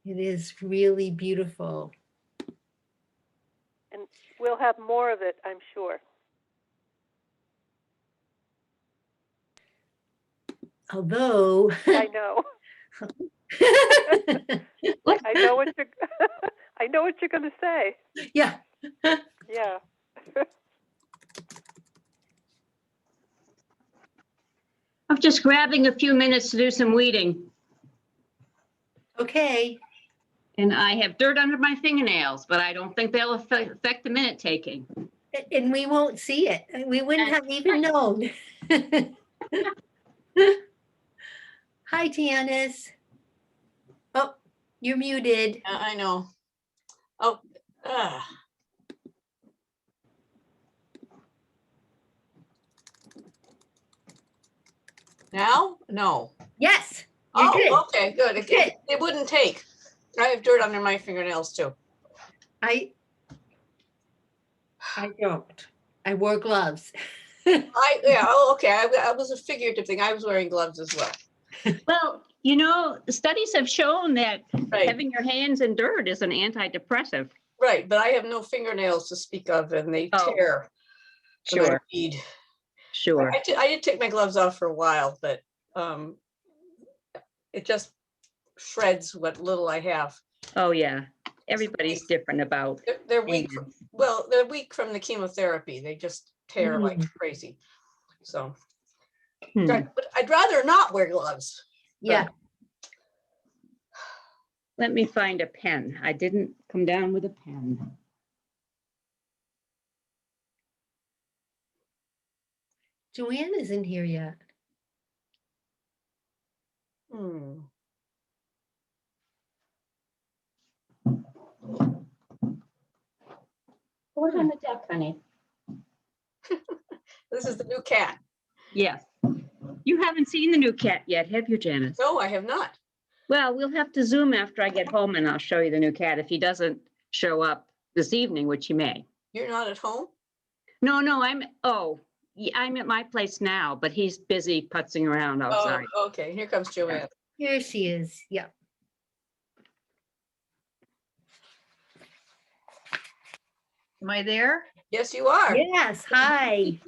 It is really beautiful. And we'll have more of it, I'm sure. Although I know. I know what you're I know what you're going to say. Yeah. Yeah. I'm just grabbing a few minutes to do some weeding. Okay. And I have dirt under my fingernails, but I don't think they'll affect the minute taking. And we won't see it. We wouldn't have even known. Hi, Tianis. Oh, you're muted. I know. Oh, now? No. Yes. You're good. Okay, good. It wouldn't take. I have dirt under my fingernails too. I don't. I wore gloves. Okay. I was a figurative thing. I was wearing gloves as well. Well, you know, studies have shown that Right. having your hands in dirt is an antidepressant. Right, but I have no fingernails to speak of, and they tear. Sure. Sure. I did take my gloves off for a while, but it just shreds what little I have. Oh yeah, everybody's different about. They're weak. They're weak from the chemotherapy. They just tear like crazy. So but I'd rather not wear gloves. Yeah. Let me find a pen. I didn't come down with a pen. Joanne isn't here yet. What's on the deck, honey? This is the new cat. Yes. You haven't seen the new cat yet, have you, Janice? No, I have not. Well, we'll have to Zoom after I get home and I'll show you the new cat if he doesn't show up this evening, which he may. You're not at home? No, I'm at my place now, but he's busy putzing around outside. Oh, okay. Here comes Joanne. Here she is. Yeah. Am I there? Yes, you are. Yes. Hi.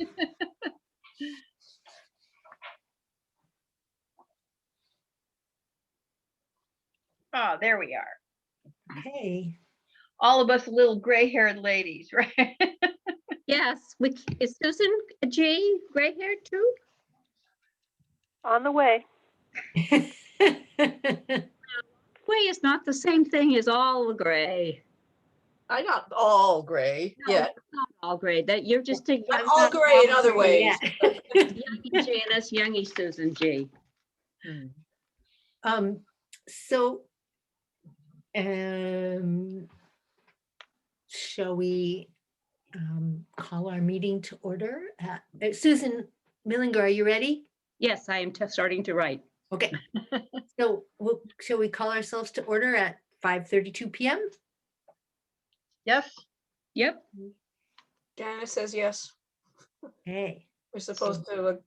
Oh, there we are. Hey. All of us little gray-haired ladies, right? Yes. Is Susan G gray-haired too? On the way. Gray is not the same thing as all gray. I'm not all gray No, yet. it's not all gray, that you're just a. I'm all gray in other ways. Youngie Janice, youngie Susan G. So, shall we call our meeting to order? Susan Millinger, are you ready? Yes, I am starting to write. Okay. So shall we call ourselves to order at 5:32 p.m.? Yes, Yep, Janice says yes. Hey, We're supposed to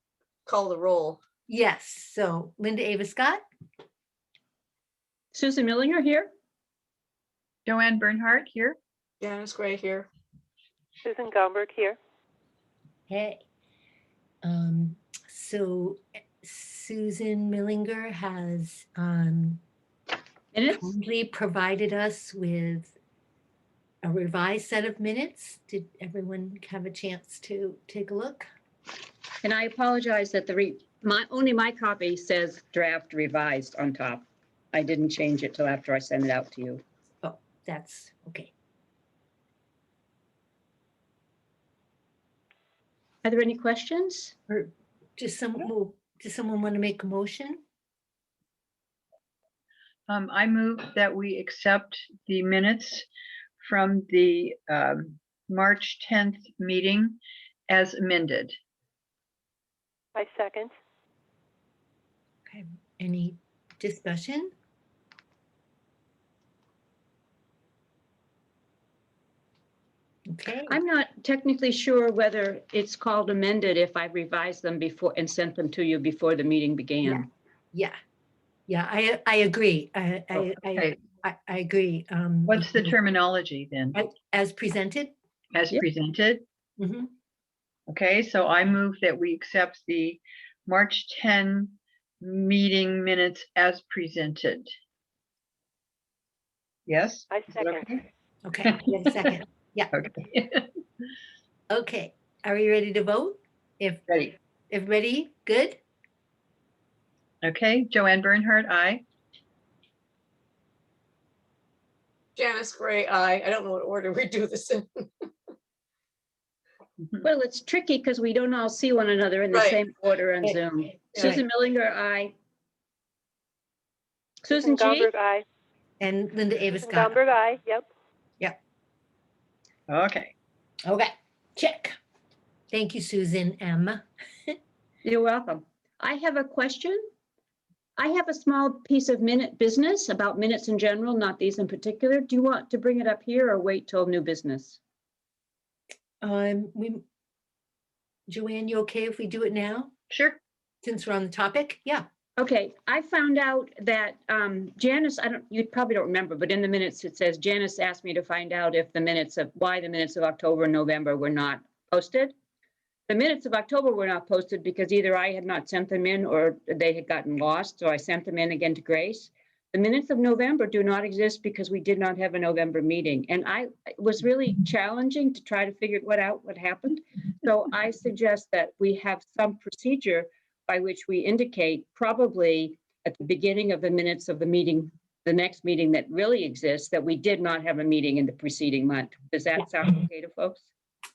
call the roll. yes. So Linda Ava Scott, Susan Millinger here. Joanne Bernhardt here. Janice Gray here. Susan Gomberg here. hey. So Susan Millinger has Minutes? kindly provided us with a revised set of minutes. Did everyone have a chance to take a look? And I apologize that only my copy says draft revised on top. I didn't change it till after I sent it out to you. Oh, that's okay. Are there any questions? Or does someone want to make a motion? I move that we accept the minutes from the March 10th meeting as amended. I second. Okay. Any discussion? Okay. I'm not technically sure whether it's called amended if I revised them before and sent them to you before the meeting began. Yeah. I agree. Okay, I agree. what's the because terminology then? as presented? As Yep. presented? Mhm. Okay, so I move that we accept the March 10 meeting minutes as presented. Yes? I Is that second. okay? Okay, we have a second. Yeah. Okay. Okay. Are we ready to vote? If Ready. everybody good? Okay, Joanne Bernhardt, aye. Janice Gray, aye. I don't know what order we do this in. Well, it's tricky because we don't all see one another in the Right. same order on Right. Zoom. Right. Susan Millinger, aye. Susan G? Gomberg, aye. And Linda Ava Susan Scott. Gomberg, aye. Yep. Okay. Okay, check. Thank you, Susan M. You're welcome. I have a question. I have a small piece of business about minutes in general, not these in particular. Do you want to bring it up here or wait till new business? Joanne, you okay if we do it now, Sure. since we're on the topic? Yeah. Okay, I found out that Janice, you probably don't remember, but in the minutes it says Janice asked me to find out if why the minutes of October and November were not posted. The minutes of October were not posted because either I had not sent them in or they had gotten lost, so I sent them in again to Grace. The minutes of November do not exist because we did not have a November meeting. And it was really challenging to try to figure what happened. So I suggest that we have some procedure by which we indicate probably at the beginning of the minutes of the meeting, the next meeting that really exists, that we did not have a meeting in the preceding month. Does that sound okay to folks?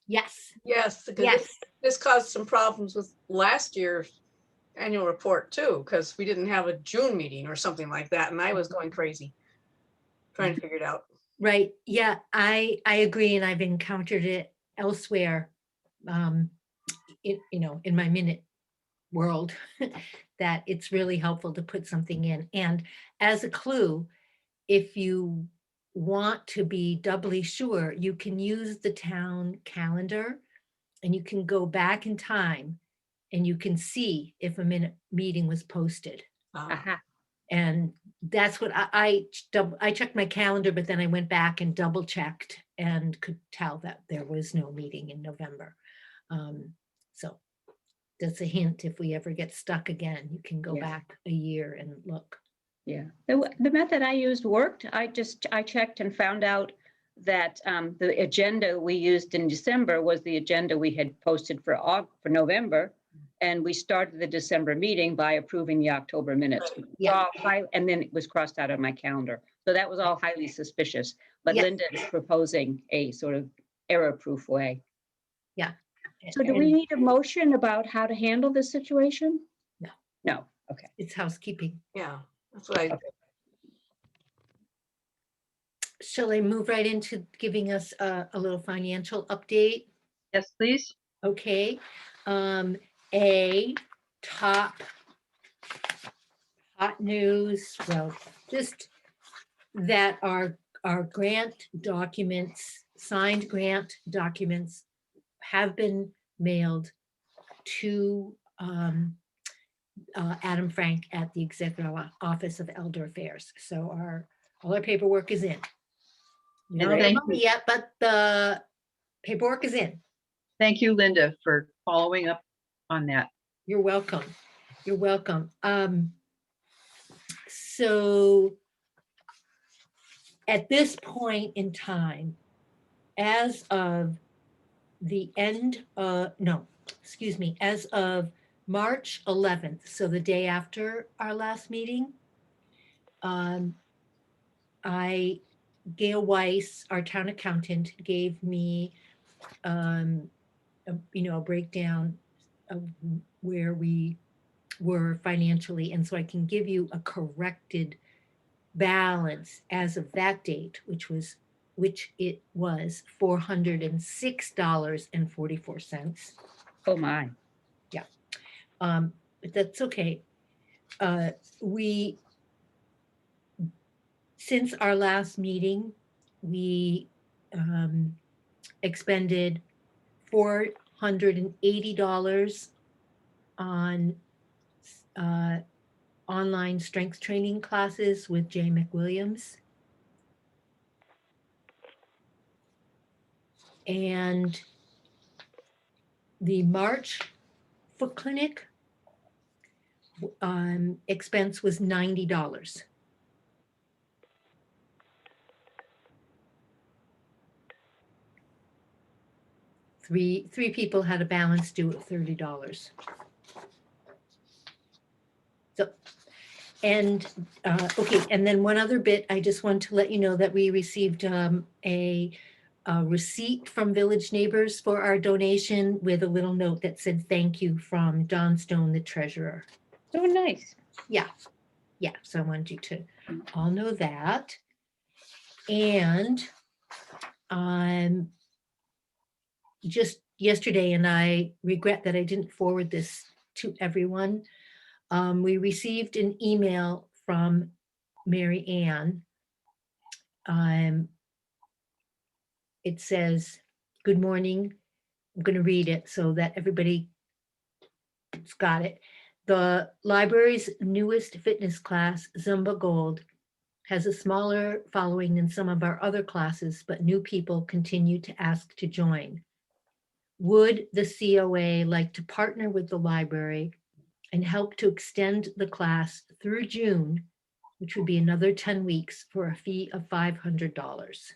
Yes. Yes, because Yes. this caused some problems with last year's annual report too, because we didn't have a June meeting or something like that, and I was going crazy trying to figure it out. Right. Yeah, I agree, and I've encountered it elsewhere. In my minute world, that it's really helpful to put something in. And as a clue, if you want to be doubly sure, you can use the town calendar and you can go back in time and you can see if a minute meeting was posted. Aha. And that's what I checked my calendar, but then I went back and double checked and could tell that there was no meeting in November. So that's a hint. If we ever get stuck again, you can go Yeah. back a year and look. Yeah, the method I used worked. I checked and found out that the agenda we used in December was the agenda we had posted for November. And we started the December meeting by approving the October minutes. Yeah. And then it was crossed out on my calendar. So that was all highly suspicious. but Yes. Linda is proposing a sort of error-proof way. Yeah. So do we And need a motion about how to handle this situation? No. No, okay. it's housekeeping. Yeah, that's what I, Okay. Shall I move right into giving us a little financial update? Yes, please. Okay. A top hot news, well, just that our grant documents, signed grant documents have been mailed to Adam Frank at the Executive Office of Elder Affairs. So all our paperwork is in. We don't have the Thank money yet, but the paperwork is in. Thank you, Linda, for following up on that. You're welcome. You're welcome. So at this point in time, as of the end, no, excuse me, as of March 11th, so the day after our last meeting, Gail Weiss, our town accountant, gave me, a breakdown of where we were financially, and so I can give you a corrected balance as of that date, which it was $406.44. Oh, my. But that's okay. Since our last meeting, we expended $480 on online strength training classes with Jay McWilliams. And the March Foot Clinic expense was $90. Three people had a balance due at $30. So, and okay, and then one other bit, I just want to let you know that we received a receipt from Village Neighbors for our donation with a little note that said thank you from Don Stone, the treasurer. So nice. Yeah, so I wanted you to all know that. And just yesterday, and I regret that I didn't forward this to everyone, we received an email from Mary Ann. It says, "Good morning." I'm going to read it so that everybody's got it. The library's newest fitness class, Zumba Gold, has a smaller following than some of our other classes, but new people continue to ask to join. Would the COA like to partner with the library and help to extend the class through June, which would be another 10 weeks for a fee of $500?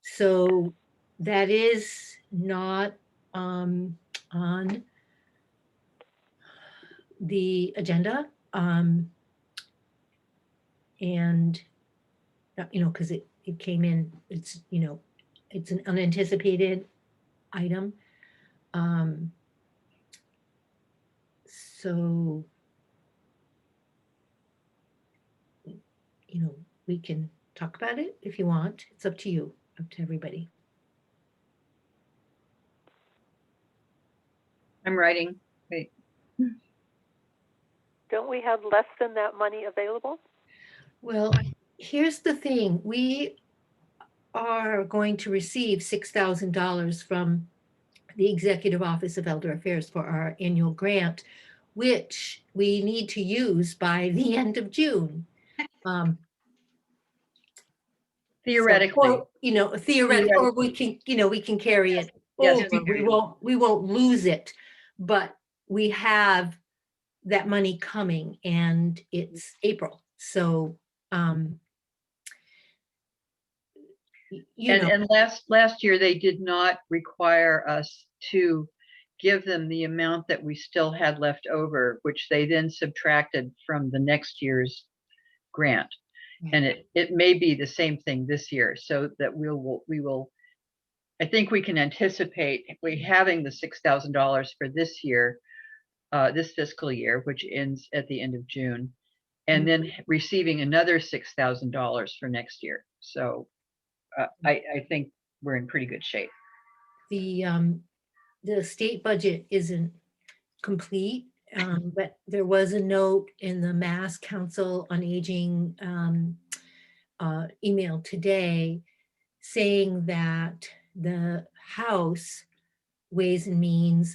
So that is not on the agenda. And, because it came in, it's, it's an unanticipated item. So, we can talk about it if you want. It's up to you, up to everybody. I'm writing. Wait. Don't we have less than that money available? Well, here's the thing. We are going to receive $6,000 from the Executive Office of Elder Affairs for our annual grant, which we need to use by the end of June. Theoretically. Or, theoretically, or we can carry it Yes, over. We won't lose it, but we have that money coming and it's April. So, And last year, they did not require us to give them the amount that we still had left over, which they then subtracted from the next year's grant. And it may be the same thing this year, so that we will, I think we can anticipate we having the $6,000 for this year, this fiscal year, which ends at the end of June, and then receiving another $6,000 for next year. So I think we're in pretty good shape. The state budget isn't complete, but there was a note in the Mass Council on Aging email today saying that the House Ways and Means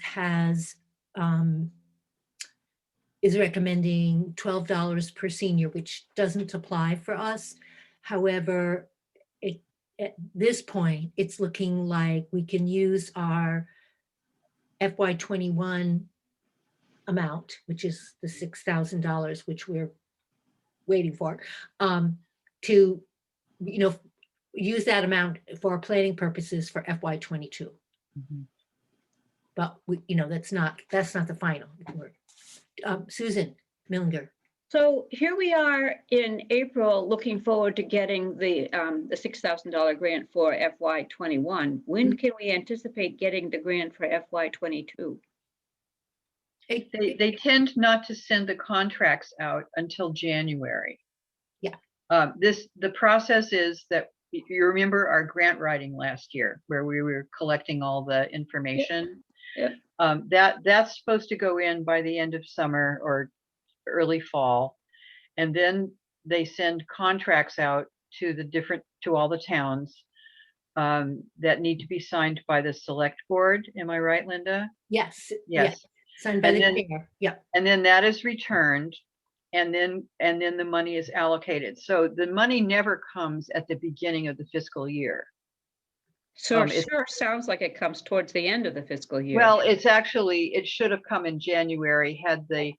is recommending $12 per senior, which doesn't apply for us. However, at this point, it's looking like we can use our FY21 amount, which is the $6,000, which we're waiting for, to, use that amount for planning purposes for FY22. Mhm. But that's not the final word. Susan Millinger. So here we are in April, looking forward to getting the $6,000 grant for FY21. When can we anticipate getting the grant for FY22? They tend not to send the contracts out until January. Yeah. The process is that you remember our grant writing last year where we were collecting all the information. Yeah. That's supposed to go in by the end of summer or early fall, and then they send contracts out to all the towns that need to be signed by the select board. Am I right, Linda? Yes. Yes. Signed by And the then- chair. Yeah. And then that is returned, and then the money is allocated. So the money never comes at the beginning of the fiscal year. So It- sure sounds like it comes towards the end of the fiscal year. Well, it should have come in January had the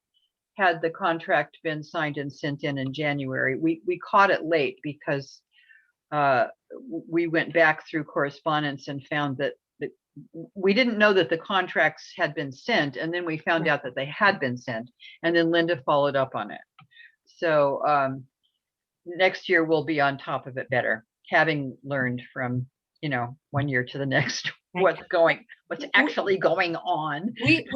contract been signed and sent in January. We caught it late because we went back through correspondence and found that we didn't know that the contracts had been sent, and then we found out that they had been sent, and then Linda followed up on it. So next year we'll be on top of it better, having learned from one year to the next what's actually going on. We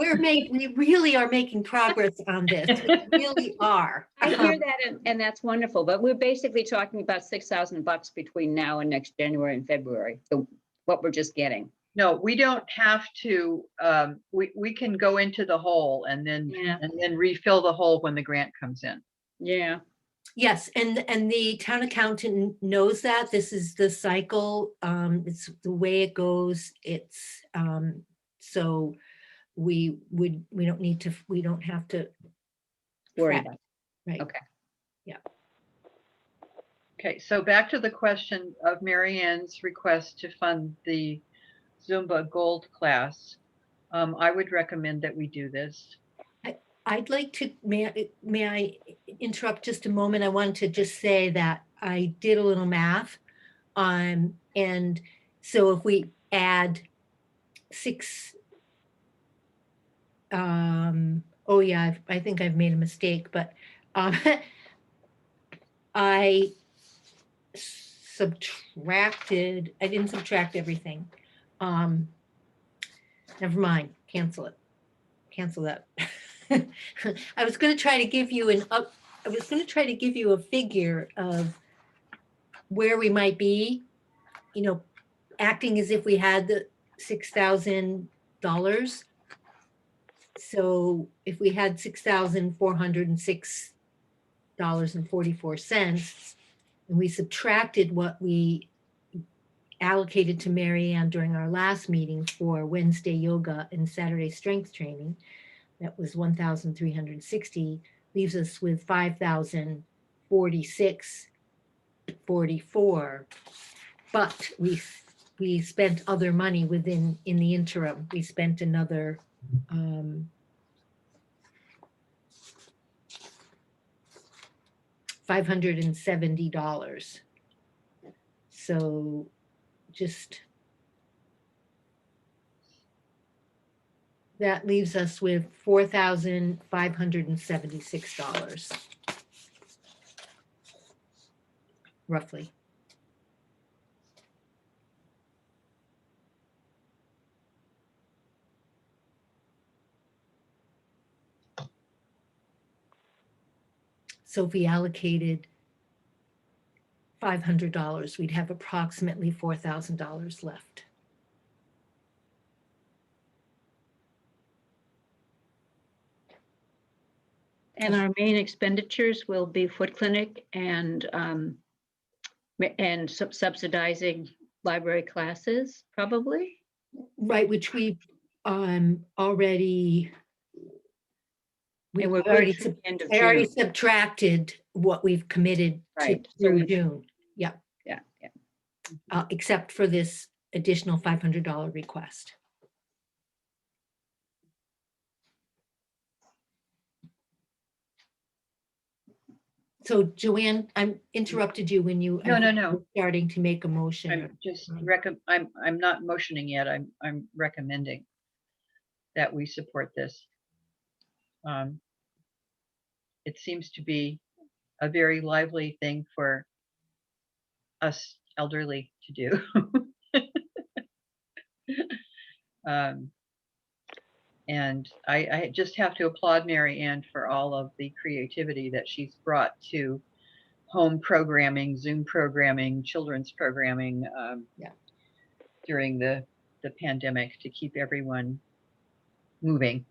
really are making progress on this. We really are. I hear that, and that's wonderful, but we're basically talking about $6,000 between now and next January and February. So what we're just getting. No, we don't have to, we can go into the hole and then refill the hole when the grant comes in. Yeah. Yes, and the town accountant knows that this is the cycle. It's the way it goes. It's so we don't have to Worry fret. about it. Right. Okay. Okay, so back to the question of Mary Ann's request to fund the Zumba Gold class. I would recommend that we do this. I'd like to, may I interrupt just a moment? I wanted to just say that I did a little math. And so if we add oh yeah, I think I've made a mistake, but I didn't subtract everything. Never mind, cancel it. Cancel that. I was going to try to give you a figure of where we might be, acting as if we had the $6,000. So if we had $6,406.44, and we subtracted what we allocated to Mary Ann during our last meeting for Wednesday yoga and Saturday strength training, that was 1,360, leaves us with 5,046.44. But we spent other money in the interim. We spent another $570. So that leaves us with $4,576. roughly. So if we allocated $500, we'd have approximately $4,000 left. And our main expenditures will be foot clinic and subsidizing library classes, probably. Right, which we already. And we're good already through the end of I already June. subtracted what we've committed to Right, so through we've- June. Yeah, Yeah. except for this additional $500 request. So Joanne, I interrupted you when you. I No, no, think you no. were starting to make a motion. I'm just Right. I'm not motioning yet. I'm recommending that we support this. It seems to be a very lively thing for us elderly to do. And I just have to applaud Mary Ann for all of the creativity that she's brought to home programming, Zoom programming, children's programming Yeah. during the pandemic to keep everyone moving.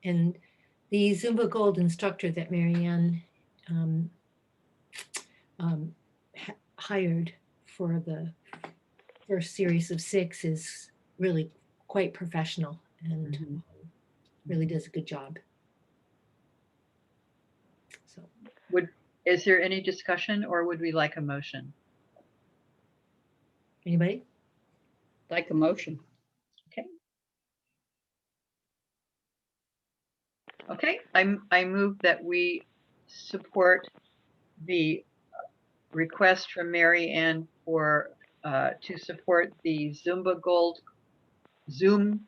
And the Zumba Gold instructor that Marianne hired for the first series of 6 is really quite professional and Mhm. really does a good job. So, Is there any discussion or would we like a motion? anybody? Like a motion. Okay, I move that we support the request from Mary Ann for to support the Zumba Gold Zoom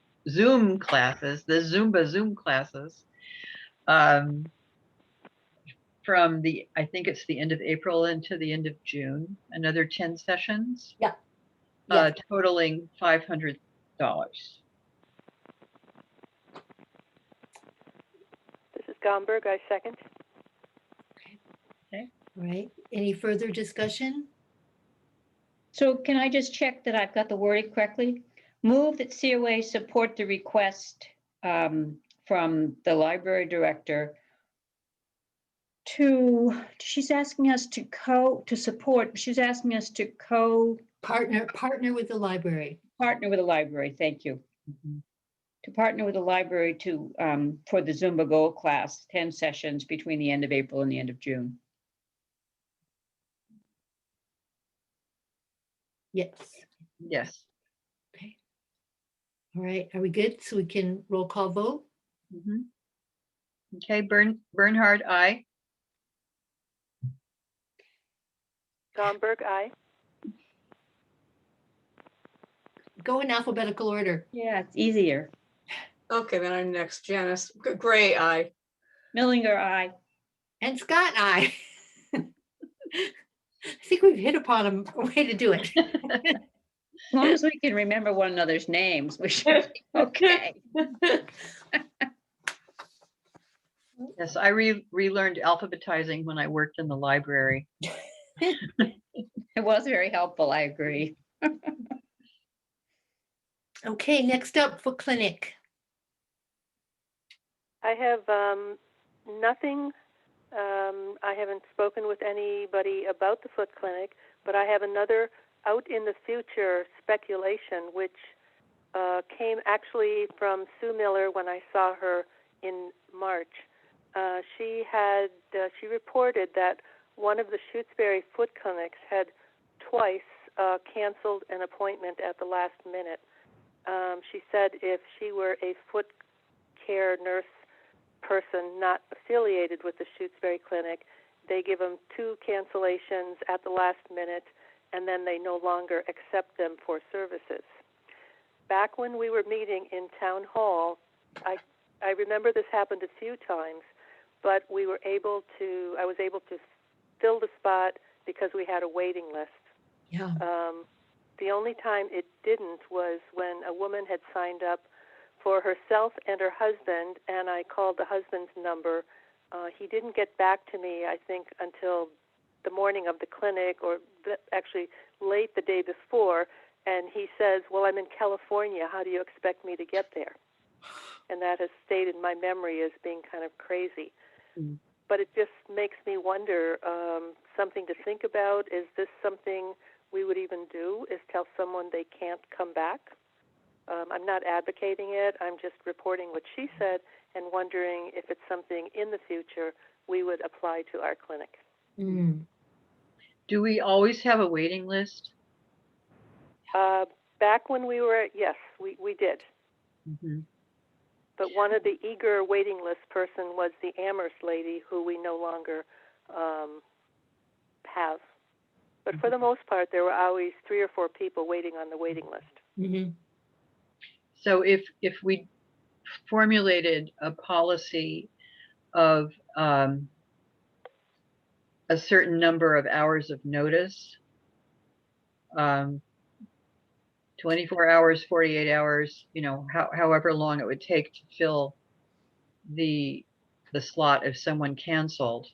classes, the Zumba Zoom classes, from I think it's the end of April into the end of June, another 10 sessions. Yeah. Yes. Totaling $500. This is Gomberg. I second. All right. Any further discussion? So can I just check that I've got the wording correctly? Move that COA support the request from the library director she's asking us to support, she's asking us to Partner with the library. partner with the library, thank you. Mhm. To partner with the library to for the Zumba Gold class, 10 sessions between the end of April and the end of June. Yes. Yes. Okay. All right. Are we good? So we can roll call vote? Mhm. Okay, Bernhard, aye. Gomberg, aye. Go in alphabetical order. Yeah, it's easier. Okay, then I'm next. Janice, Gray, aye. Millinger, aye. And Scott, I. I think we've hit upon a way to do it. As long as we can remember one another's names, we should be okay. Yes, I relearned alphabetizing when I worked in the library. It was very helpful, I agree. Okay, next up for clinic. I have nothing. I haven't spoken with anybody about the foot clinic, but I have another out in the future speculation, which came actually from Sue Miller when I saw her in March. She reported that one of the Shutesbury foot clinics had twice canceled an appointment at the last minute. She said if she were a foot care nurse person not affiliated with the Shutesbury Clinic, they give them 2 cancellations at the last minute, and then they no longer accept them for services. Back when we were meeting in Town Hall, I remember this happened a few times, but I was able to fill the spot, because we had a waiting list. Yeah. The only time it didn't was when a woman had signed up for herself and her husband, and I called the husband's number. He didn't get back to me, I think, until the morning of the clinic, or actually late the day before, and he says, well, I'm in California. How do you expect me to get there? And that has stayed in my memory as being kind of crazy. Mm. But it just makes me wonder, something to think about. Is this something we would even do, is tell someone they can't come back? I'm not advocating it. I'm just reporting what she said and wondering if it's something in the future we would apply to our clinic. Mm. Do we always have a waiting list? Back when we were, yes, we did. Mhm. But one of the eager waiting list person was the Amherst lady, who we no longer have. But for the most part, there were always 3 or 4 people waiting on the waiting list. Mm-hmm. So if we formulated a policy of a certain number of hours of notice, 24 hours, 48 hours, however long it would take to fill the slot if someone canceled.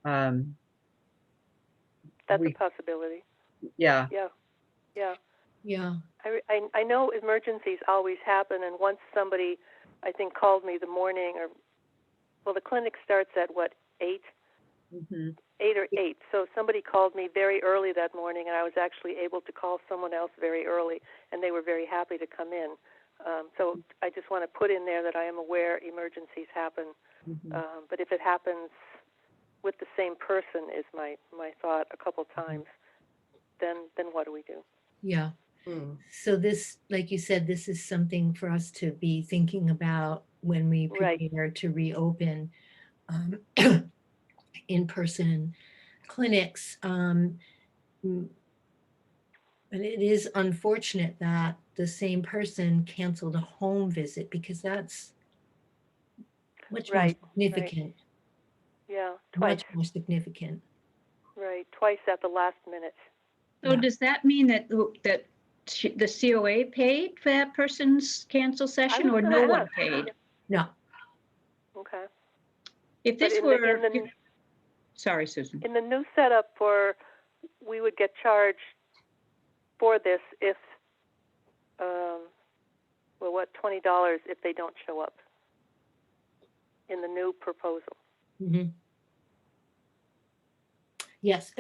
That's We- a possibility. Yeah. Yeah. Yeah. I know emergencies always happen, and once somebody, I think, called me the morning, the clinic starts at what, 8? Mhm. 8 or 8. So somebody called me very early that morning, and I was actually able to call someone else very early, and they were very happy to come in. So I just want to put in there that I am aware emergencies happen, Mhm. but if it happens with the same person, is my thought, a couple times, then what do we do? Yeah. Hmm. So this, like you said, this is something for us to be thinking about when we Right. prepare to reopen in-person clinics. But it is unfortunate that the same person canceled a home visit, because that's much more Right. significant, Yeah, twice. much more significant. Right, twice at the last minute. So Yeah. does that mean that the COA paid for that person's cancel I session, was or going no to one ask. paid? No. Okay. If But this were, sorry, Susan. in the new setup, we would get charged for this if, $20 if they don't show up in the new proposal. Mhm. Yes,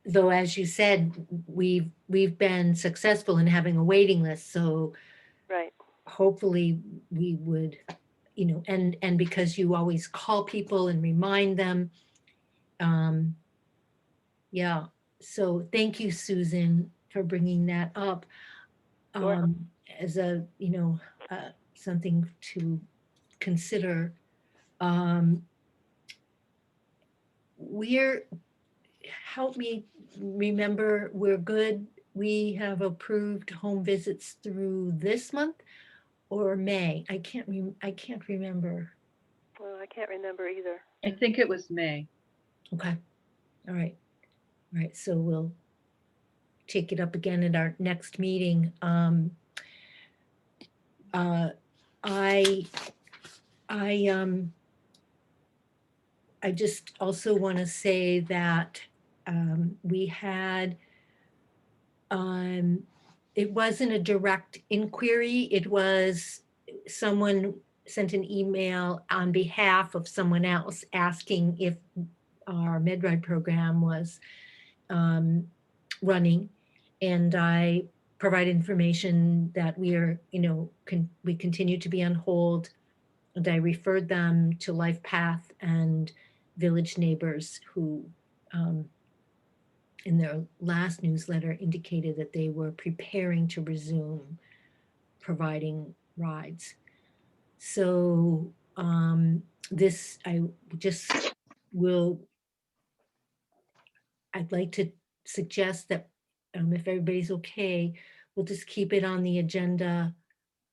though, as you said, we've been successful in having a waiting list, so Right. hopefully we would, and because you always call people and remind them. Yeah, so thank you, Susan, for bringing that up Sure. as something to consider. Um, we're, help me remember, we're good. We have approved home visits through this month or May. I can't remember. Well, I can't remember either. I think it was May. Okay. All right. All right. So we'll take it up again at our next meeting. I just also want to say that we had, it wasn't a direct inquiry. It was someone sent an email on behalf of someone else asking if our MedRide program was running. And I provide information that we are, we continue to be on hold. And I referred them to LifePath and Village Neighbors, who in their last newsletter indicated that they were preparing to resume providing rides. So this, I just will, I'd like to suggest that if everybody's okay, we'll just keep it on the agenda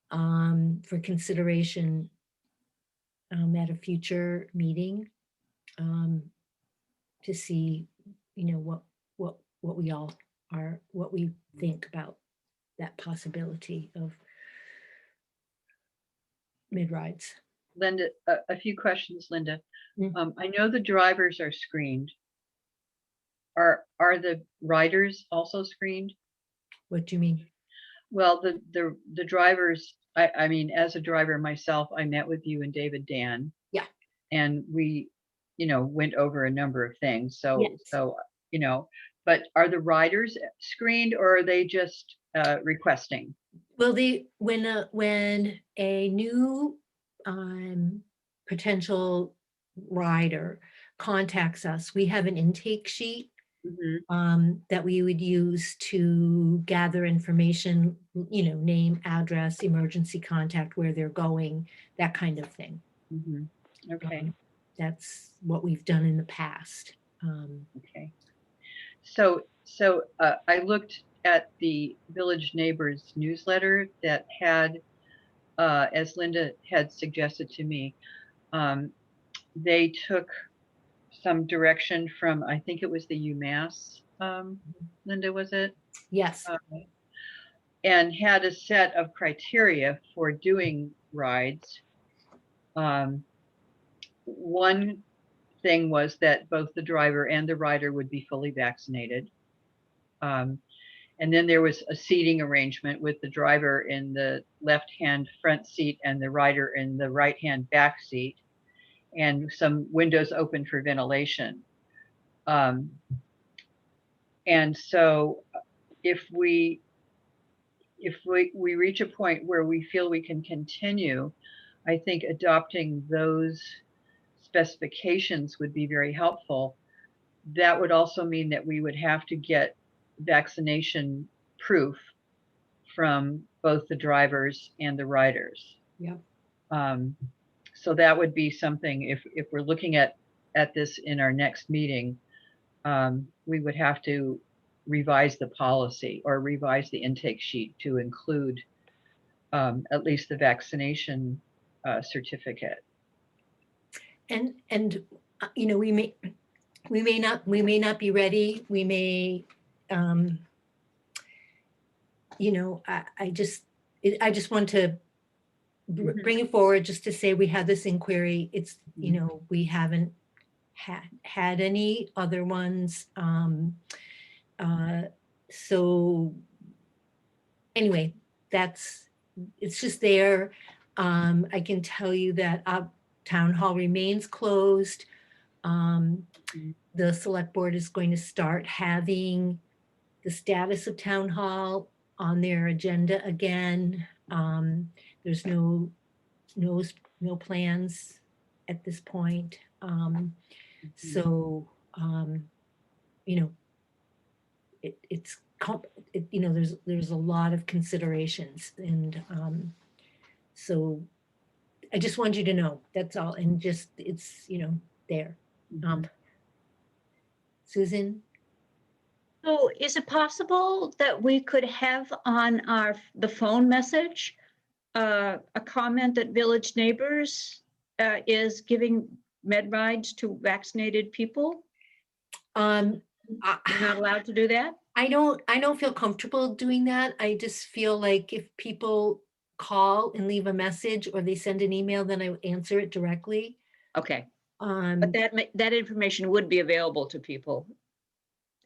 for consideration at a future meeting to see, what what we all are, what we think about that possibility of mid-rides. Linda, a few questions, Linda. Mm. I know the drivers are screened. Are the riders also screened? What do you mean? Well, the drivers, I mean, as a driver myself, I met with you and David Dan. Yeah. And we, went over a number of things. So, Yes. But are the riders screened or are they just requesting? Well, when a new potential rider contacts us, we have an intake sheet Mhm, that we would use to gather information, name, address, emergency contact, where they're going, that kind of thing. mhm. Okay, That's what we've done in the past. okay. So I looked at the Village Neighbors newsletter that had, as Linda had suggested to me, they took some direction from, I think it was the UMass, Linda, was it? Yes. And had a set of criteria for doing rides. One thing was that both the driver and the rider would be fully vaccinated. And then there was a seating arrangement with the driver in the left-hand front seat and the rider in the right-hand back seat, and some windows open for ventilation. And so if we reach a point where we feel we can continue, I think adopting those specifications would be very helpful. That would also mean that we would have to get vaccination proof from both the drivers and the riders. Yep. So that would be something, if we're looking at this in our next meeting, we would have to revise the policy or revise the intake sheet to include at least the vaccination certificate. And we may not be ready. We may, I just want to Mhm. bring it forward just to say we had this inquiry. It's, we haven't had any other ones. So anyway, it's just there. I can tell you that town hall remains closed. The select board is going to start having the status of town hall on their agenda again. There's no plans at this point. So, there's a lot of considerations, and so I just want you to know, that's all, and just, it's, there. Susan? So is it possible that we could have on the phone message, a comment that Village Neighbors is giving med rides to vaccinated people? I You're not allowed to do that? I don't feel comfortable doing that. I just feel like if people call and leave a message or they send an email, then I answer it directly. Okay, Um, but that information would be available to people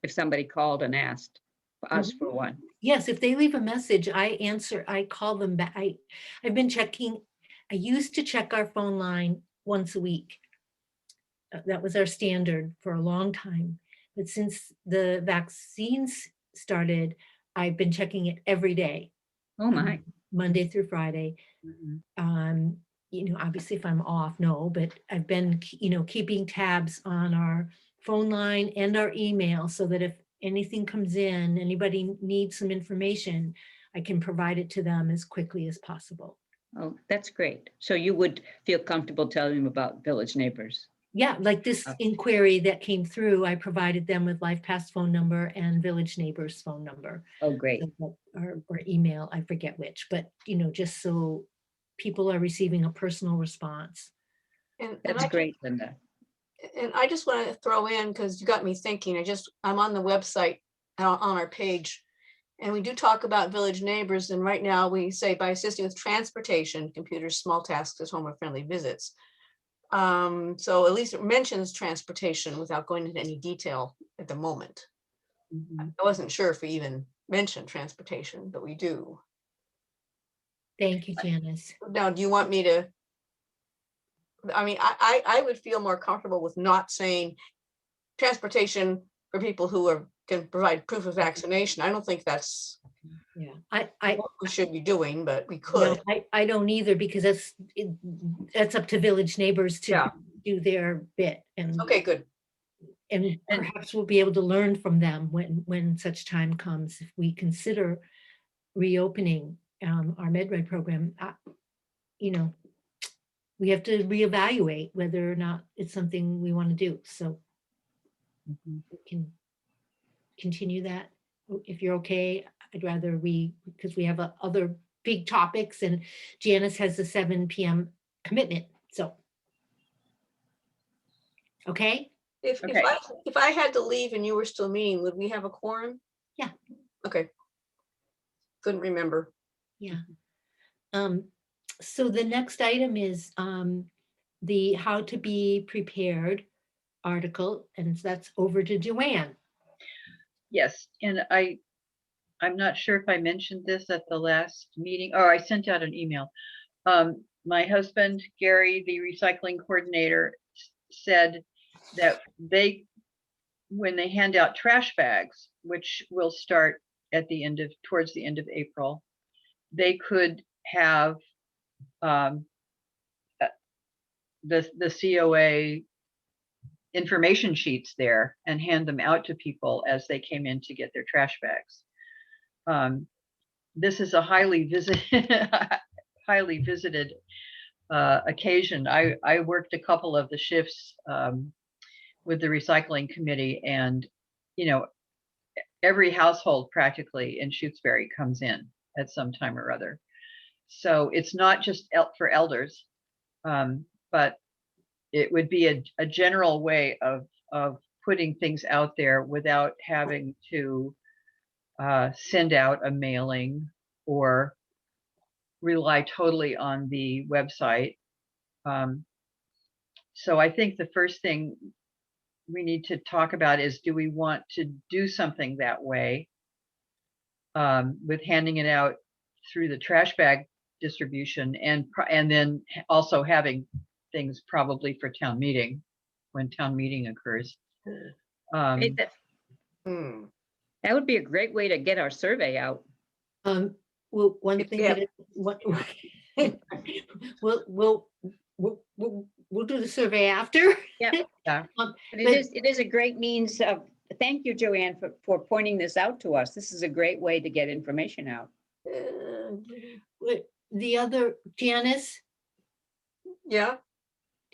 if somebody called and asked for us for one. Yes, if they leave a message, I answer, I call them back. I've been checking, I used to check our phone line once a week. That was our standard for a long time. But since the vaccines started, I've been checking it every day, Oh my, Monday through Friday. Mhm. Obviously if I'm off, no, but I've been, keeping tabs on our phone line and our email so that if anything comes in, anybody needs some information, I can provide it to them as quickly as possible. oh, that's great. So you would feel comfortable telling them about Village Neighbors? Yeah, like this inquiry that came through, I provided them with LifePass phone number and Village Neighbors phone number. Oh, great. Or email, I forget which, but, just so people are receiving a personal response. And That's great, Linda. I just want to throw in, because you got me thinking, I'm on the website on our page. And we do talk about village neighbors, and right now we say by assisting with transportation, computers, small tasks as homework-friendly visits. So at least it mentions transportation without going into any detail at the moment. Mhm. I wasn't sure if we even mentioned transportation, but we do. Thank you, Janice. Now, do you want me to? I mean, I would feel more comfortable with not saying transportation for people who can provide proof of vaccination. I don't think that's Yeah, what we should be doing, but we no, could. I don't either, because that's up to village neighbors to Yeah. do their bit, and Okay, good. and perhaps we'll be able to learn from them when such time comes, if we consider reopening our MedRed program. You know, we have to reevaluate whether or not it's something we want to do. So Mhm. we can continue that if you're okay. I'd rather because we have other big topics, and Janice has the 7 p.m. commitment. So, okay? If Okay. if I had to leave and you were still meeting, would we have a quorum? Yeah. Okay. Couldn't remember. Yeah. So the next item is the how to be prepared article, and that's over to Joanne. Yes, and I'm not sure if I mentioned this at the last meeting, or I sent out an email. My husband, Gary, the recycling coordinator, said that when they hand out trash bags, which will start towards the end of April, they could have the COA information sheets there and hand them out to people as they came in to get their trash bags. This is a highly visited occasion. I worked a couple of the shifts with the recycling committee, and every household practically in Shutesbury comes in at some time or other. So it's not just for elders, but it would be a general way of putting things out there without having to send out a mailing or rely totally on the website. So I think the first thing we need to talk about is, do we want to do something that way with handing it out through the trash bag distribution, and then also having things probably for town meeting when town meeting occurs. Hey, Hmm. that would be a great way to get our survey out. Well, one thing Yeah. that we'll do the survey after. Yeah. Yeah. Um, But but- it is a great means of, thank you, Joanne, for pointing this out to us. This is a great way to get information out. The other, Janice, Yeah.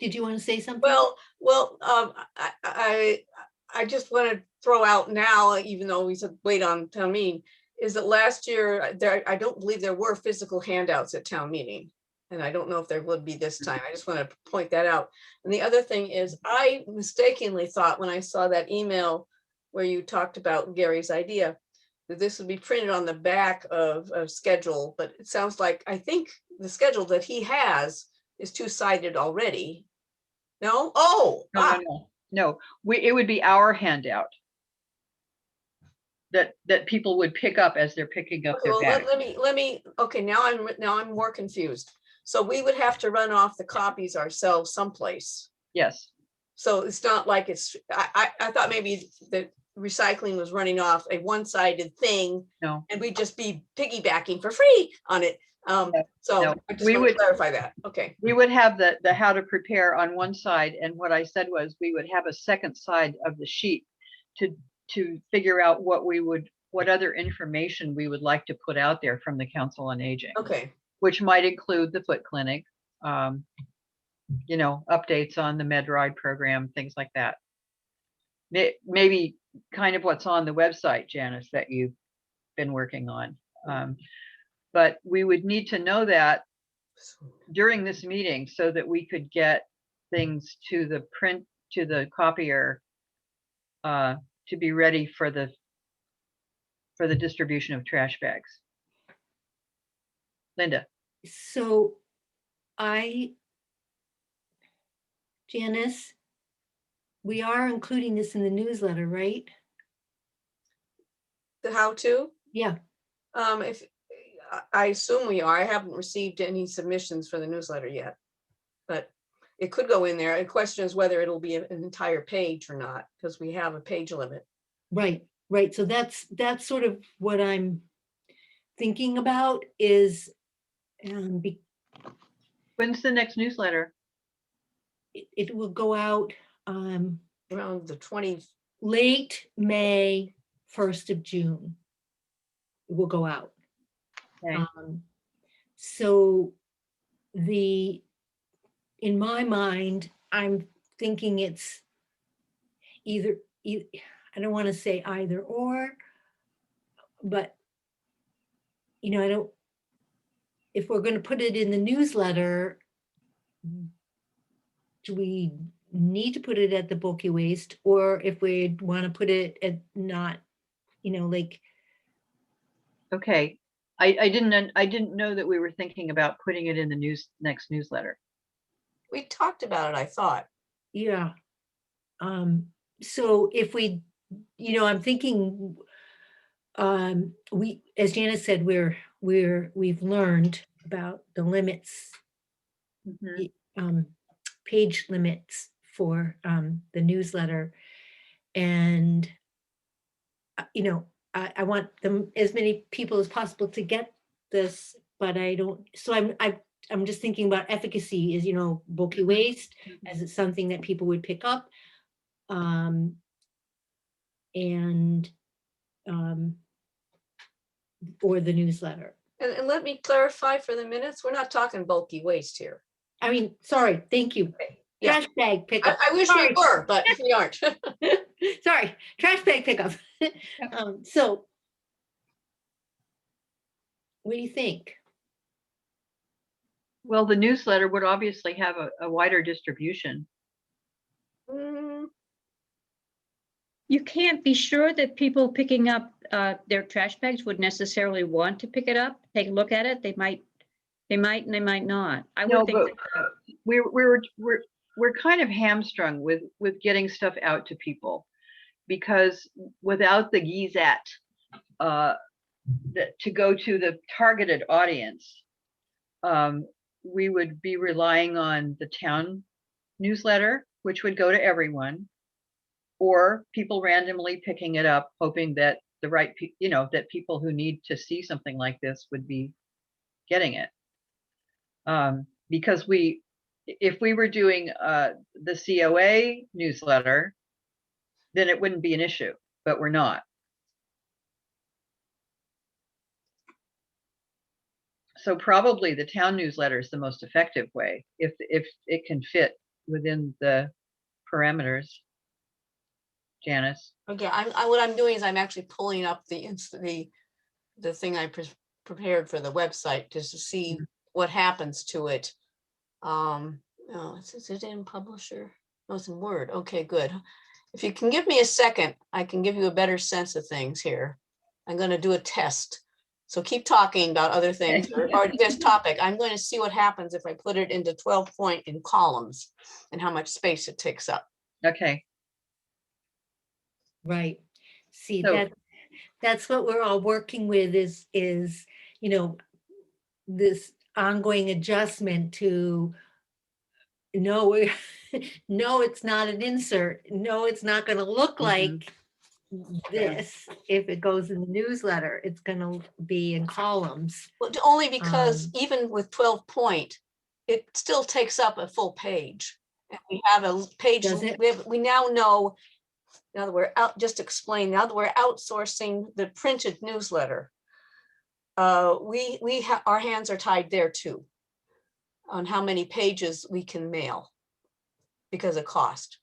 did you want to say something? Well, I just want to throw out now, even though we said wait on town meeting, is that last year I don't believe there were physical handouts at town meeting. And I don't know if there would be this time. I just want to point that out. And the other thing is, I mistakenly thought when I saw that email where you talked about Gary's idea, that this would be printed on the back of a schedule, but it sounds like, I think the schedule that he has is two-sided already. No? Oh, No. It would be our handout that people would pick up as they're picking up okay, their well, bag. let me, okay, now I'm more confused. So we would have to run off the copies ourselves someplace. Yes. So it's not like I thought maybe that recycling was running off a one-sided thing. No. And we'd just be piggybacking for free on it. So no. I just We want would to clarify that. Okay. We would have the how to prepare on one side, and what I said was we would have a second side of the sheet to figure out what other information we would like to put out there from the Council on Aging. Okay. Which might include the foot clinic, updates on the MedRide program, things like that. Maybe kind of what's on the website, Janice, that you've been working on. But we would need to know that during this meeting so that we could get things to the copier to be ready for the for the distribution of trash bags. Linda, So Janice, we are including this in the newsletter, right? The how-to, Yeah, if, I assume we are. I haven't received any submissions for the newsletter yet. But it could go in there. The question is whether it'll be an entire page or not, because we have a page limit. right. So that's sort of what I'm thinking about is, when's the next newsletter? it will go out Around the 20, late May, 1st of June. It will go out. Okay. So in my mind, I'm thinking it's either, I don't want to say either or, but if we're going to put it in the newsletter, do we need to put it at the bulky waste, or if we want to put it at not, like, Okay, I didn't know that we were thinking about putting it in the next newsletter. we talked about it, I thought. yeah. So if we, I'm thinking, as Janice said, we've learned about the limits, Mhm. page limits for the newsletter. And, I want them, as many people as possible to get this, but I don't, so I'm just thinking about efficacy is, bulky waste, as it's something that people would pick up. And, or the newsletter. And let me clarify for the minutes, we're not talking bulky waste here. I mean, sorry, thank you. Yeah. Trash bag pickup. I wish we were, but we aren't. Sorry, trash bag pickup. So what do you think? Well, the newsletter would obviously have a wider distribution. You can't be sure that people picking up their trash bags would necessarily want to pick it up, take a look at it. They might, and they might not. I No, would think but we're kind of hamstrung with getting stuff out to people, because without the Gazette to go to the targeted audience, we would be relying on the town newsletter, which would go to everyone, or people randomly picking it up, hoping that the right that people who need to see something like this would be getting it. Because if we were doing the COA newsletter, then it wouldn't be an issue, but we're not. So probably the town newsletter is the most effective way if it can fit within the parameters. Janice. Okay, what I'm doing is I'm actually pulling up the thing I prepared for the website just to see what happens to it. Oh, is it in Publisher? No, it's in Word. Okay, good. If you can give me a second, I can give you a better sense of things here. I'm going to do a test. So keep talking about other things or this topic. I'm going to see what happens if I put it into 12-point in columns and how much space it takes up. Okay. Right. See, So- that's what we're all working with is, this ongoing adjustment to, no, no, it's not an insert. No, it's not going to look like this. If it goes in the newsletter, it's going to be in columns. Well, only because even with 12-point, it still takes up a full page. And we have a page, Does it? we now know, now that we're out, just explain, now that we're outsourcing the printed newsletter, our hands are tied there too, on how many pages we can mail because of cost.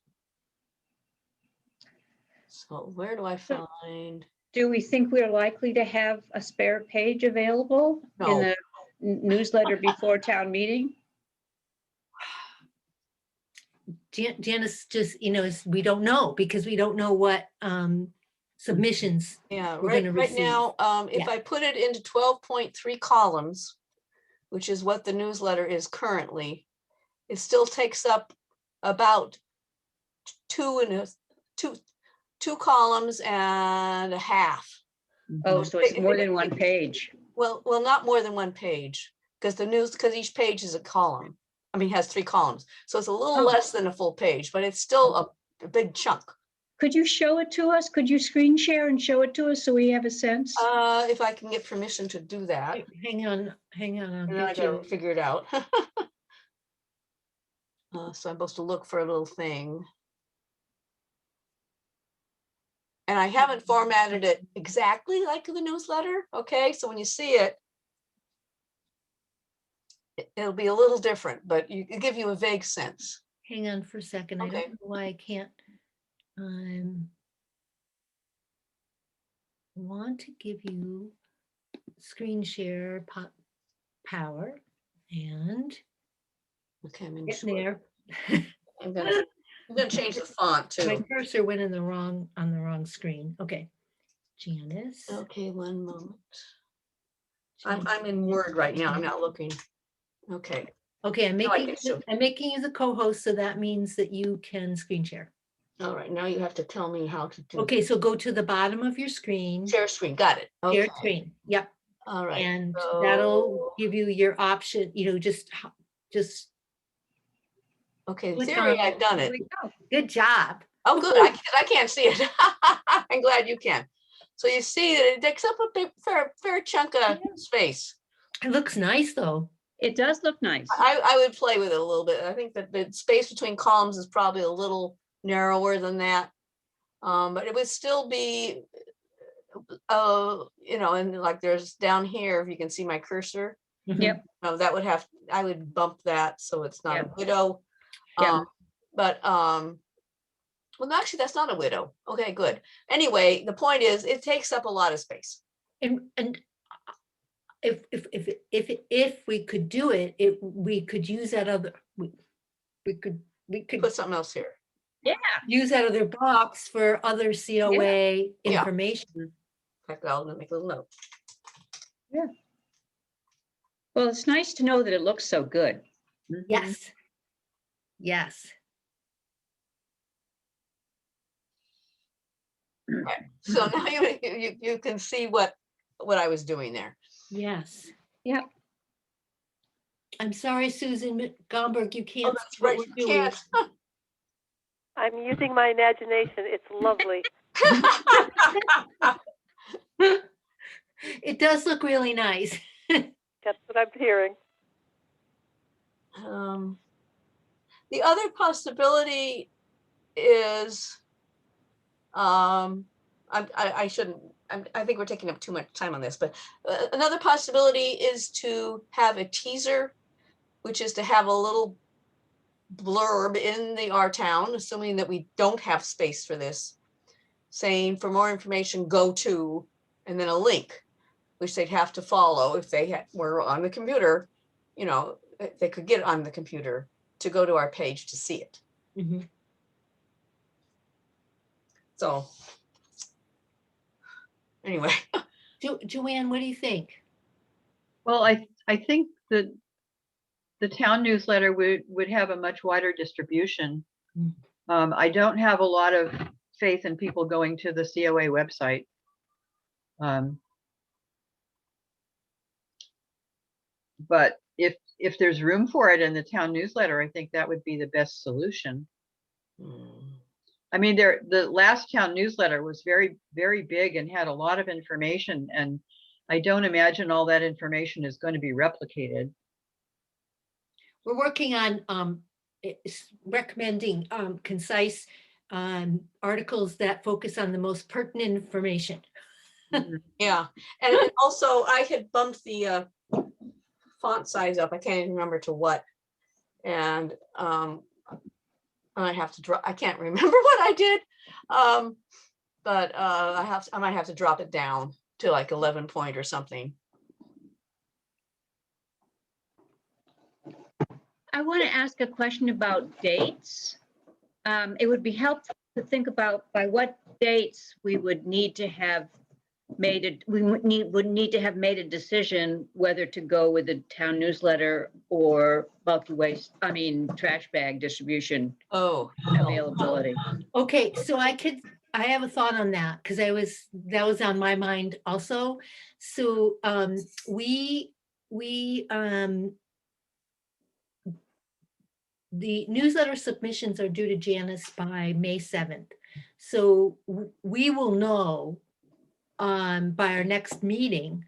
So where do I find? Do we think we're likely to have a spare page available in No. the newsletter before town meeting? Janice just, we don't know because we don't know what submissions. Yeah, we're right, gonna right receive. now, if Yeah. I put it into 12.3 columns, which is what the newsletter is currently, it still takes up about two columns and a half. Oh, Mhm. so it's more than one page. Well, not more than one page, because because each page is a column. I mean, has 3 columns, so it's a little Oh. less than a full page, but it's still a big chunk. Could you show it to us? Could you screen share and show it to us so we have a sense? If I can get permission to do that, Hang on, I'll and then I get you. gotta figure it out. So I'm supposed to look for a little thing. And I haven't formatted it exactly like the newsletter, okay? So when you see it, it'll be a little different, but it'll give you a vague sense. Hang on for a second. I Okay. don't know why I can't. Want to give you screen share power and Okay, I'm in get short. there. I'm gonna change the font My too. cursor went in the wrong screen. Okay. Janice. Okay, one moment. I'm in Word right now. I'm not looking. Okay. Okay, No, I can show. I'm making you the co-host, so that means that you can screen share. All right, now you have to tell me how to do. Okay, so go to the bottom of your screen. Share screen, got it. Share Okay, screen. Yep. all right. And so- that'll give you your option, just Okay, in click theory, on I've done Here it. we go. good job. Oh, good, I can't see it. I'm glad you can. So you see that it takes up a big, fair chunk of space. It looks nice though. It does look nice. I would play with it a little bit. I think that the space between columns is probably a little narrower than that. But it would still be, and like there's down here, if you can see my cursor, Yep. that would I would bump that so it's not a widow. Yeah. But well, actually, that's not a widow. Okay, good. Anyway, the point is, it takes up a lot of space. And if we could do it, we could use that other, we could Put something else here. use that other box for other COA information. In fact, I'll make a little note. Well, it's nice to know that it looks so good. Mhm. Yes. Yes. So now you can see what I was doing there. Yes. Yep. I'm sorry, Susan Gomberg, you can't That's see what right, we're you doing. can't. I'm using my imagination. It's lovely. It does look really nice. That's what I'm hearing. The other possibility is, I shouldn't, I think we're taking up too much time on this, but another possibility is to have a teaser, which is to have a little blurb in our town, assuming that we don't have space for this, saying for more information, go to, and then a link, which they'd have to follow if they were on the computer, they could get on the computer to go to our page to see it. Mhm. So anyway. Joanne, what do you think? Well, I think that the town newsletter would have a much wider distribution. Mm. I don't have a lot of faith in people going to the COA website. But if there's room for it in the town newsletter, I think that would be the best solution. I mean, the last town newsletter was very, very big and had a lot of information, and I don't imagine all that information is going to be replicated. We're working on recommending concise articles that focus on the most pertinent information. Yeah, and also I had bumped the font size up. I can't even remember to what, and I have to drop. I can't remember what I did, but I might have to drop it down to like 11 point or something. I want to ask a question about dates. It would be helpful to think about by what dates, we would need to have would need to have made a decision whether to go with the town newsletter or bulky waste, trash bag distribution Oh, hell. availability. Okay, so I have a thought on that, because that was on my mind also. So, the newsletter submissions are due to Janice by May 7th. So we will know, by our next meeting,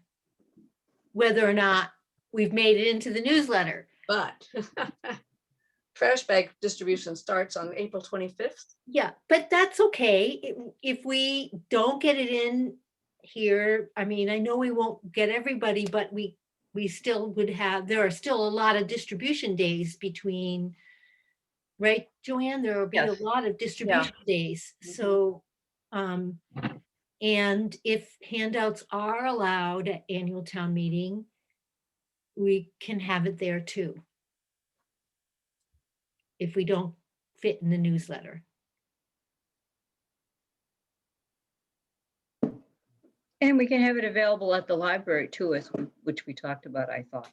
whether or not we've made it into the newsletter. But trash bag distribution starts on April 25th. Yeah, but that's okay. If we don't get it in here, I mean, I know we won't get everybody, but we still would have, there are still a lot of distribution days between, right, Joanne? There will be a Yes. lot of distribution days. Mhm. So, and if handouts are allowed at annual town meeting, we can have it there too, if we don't fit in the newsletter. And we can have it available at the library too, which we talked about, I thought.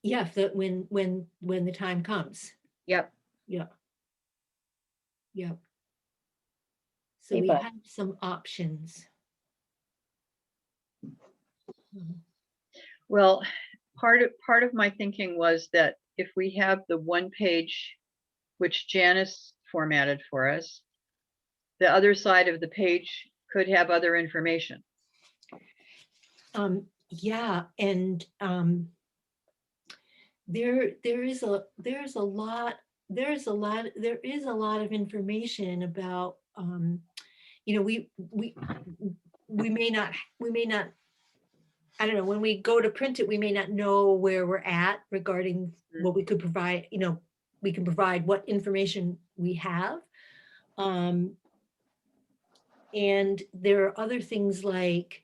Yeah, when the time comes. Yep. Yeah. Yeah. So Hey, we bud. have some options. Well, part of my thinking was that if we have the one page, which Janice formatted for us, the other side of the page could have other information. Yeah, and there is a lot of information about, we may not, I don't know, when we go to print it, we may not know where we're at regarding what we could provide, we can provide what information we have. And there are other things like,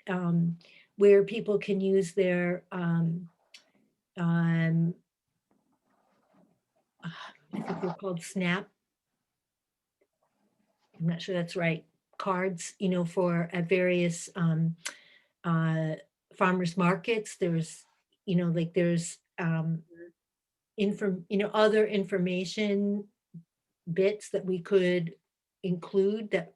where people can use their, I think they're called SNAP. I'm not sure that's right. Cards, for at various, farmers markets. There's, there's, other information bits that we could include that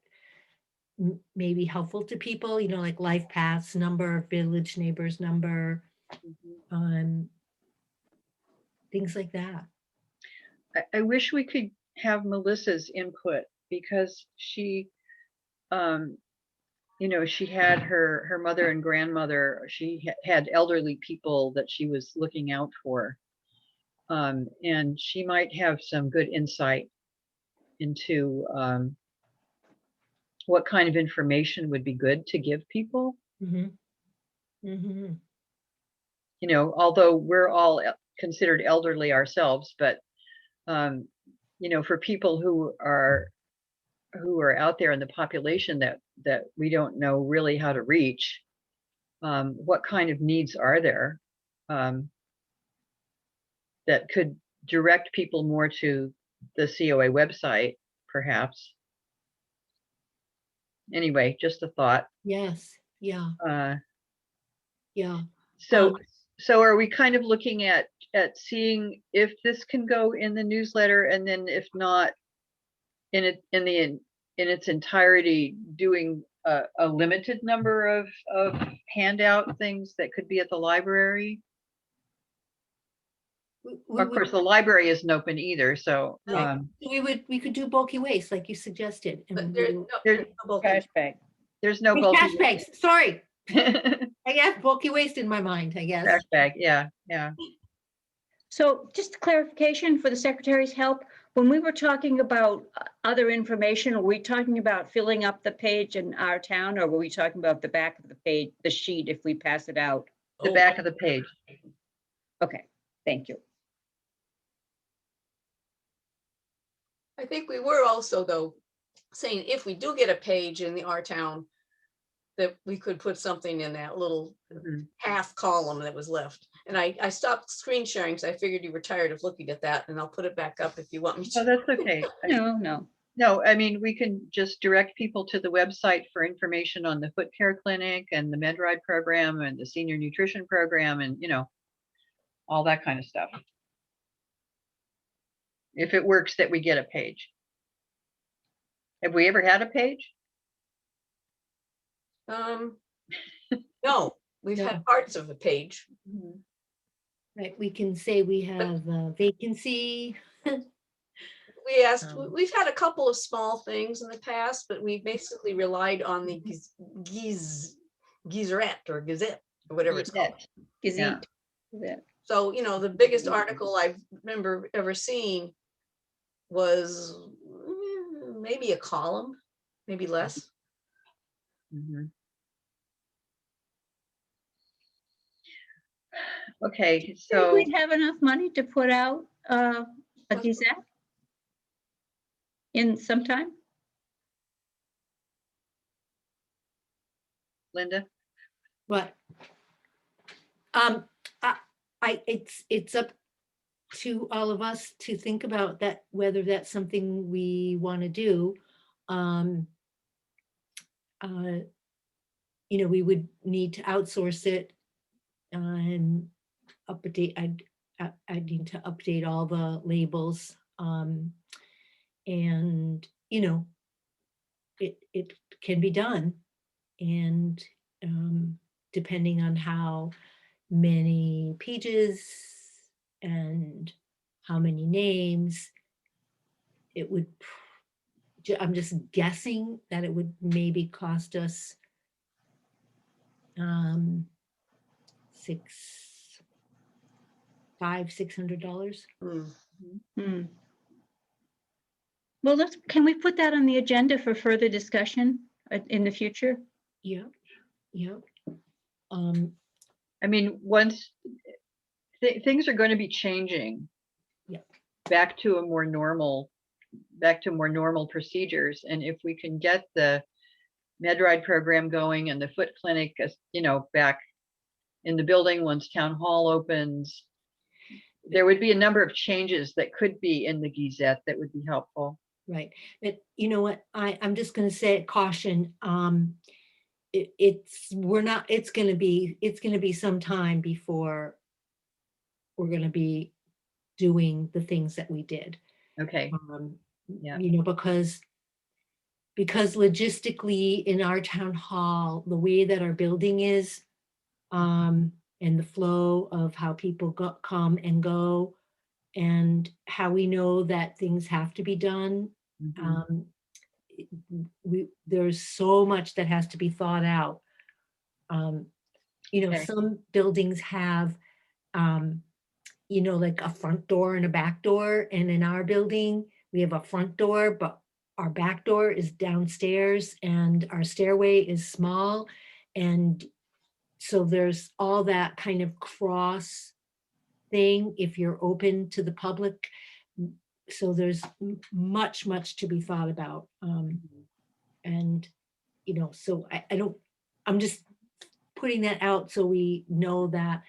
may be helpful to people, like life paths number, village neighbors number, things like that. I wish we could have Melissa's input, because she, she had her mother and grandmother. She had elderly people that she was looking out for. And she might have some good insight into what kind of information would be good to give people. Although we're all considered elderly ourselves, but for people who are out there in the population that we don't know really how to reach, what kind of needs are there that could direct people more to the COA website, perhaps. Anyway, just a thought. Yes. Yeah. Yeah. So are we kind of looking at seeing if this can go in the newsletter, and then if not, in its entirety, doing a limited number of handout things that could be at the library? Of course, the library isn't open either, so we could do bulky waste like you suggested. And There's there's no bulky. Trash bag. there's no trash bulky bags, sorry. trash I have bulky waste in my mind, I guess. bag. Yeah. So just clarification for the secretary's help, when we were talking about other information, are we talking about filling up the page in our town, or were we talking about the back of the page, the sheet, if we pass it out? The back of the page. Okay, thank you. I think we were also, though, saying if we do get a page in our town, that we could put something in that little half column that was left. And I stopped screen sharing because I figured you were tired of looking at that, and I'll put it back up if you want me to. Oh, that's okay. No. No, I mean, we can just direct people to the website for information on the foot care clinic and the MedRide program and the senior nutrition program and, all that kind of stuff. If it works that we get a page. Have we ever had a page? No, we've No. had parts of a page. Right, we can say we have a vacancy. We asked, Um, we've had a couple of small things in the past, but we basically relied on the Gazette or Gazette or whatever it's called. Gazette. That. So, the biggest article I remember ever seeing was maybe a column, maybe less. Mhm. Okay, Think so we'd have enough money to put out a What's- Gazette in sometime? Linda, But it's up to all of us to think about that, whether that's something we want to do. Um, uh, we would need to outsource it and update. I'd need to update all the labels. And it can be done, and depending on how many pages and how many names, it would, I'm just guessing that it would maybe cost us $600. Hmm. Hmm. Well, can we put that on the agenda for further discussion in the future? Yeah, yeah. I mean, once things are going to be changing Yeah. back to more normal procedures. And if we can get the MedRide program going and the foot clinic, back in the building once town hall opens, there would be a number of changes that could be in the Gazette that would be helpful. Right. But you know what? I'm just going to say caution. It's going to be some time before we're going to be doing the things that we did. Okay. Yeah. Because logistically in our town hall, the way that our building is, and the flow of how people come and go, and how we know that things have to be done. Mhm. There's so much that has to be thought out. Okay. Some buildings have, like a front door and a back door. And in our building, we have a front door, but our back door is downstairs and our stairway is small. And so there's all that kind of cross thing if you're open to the public. So there's much, much to be thought about. And, so I don't, I'm just putting that out so we know that,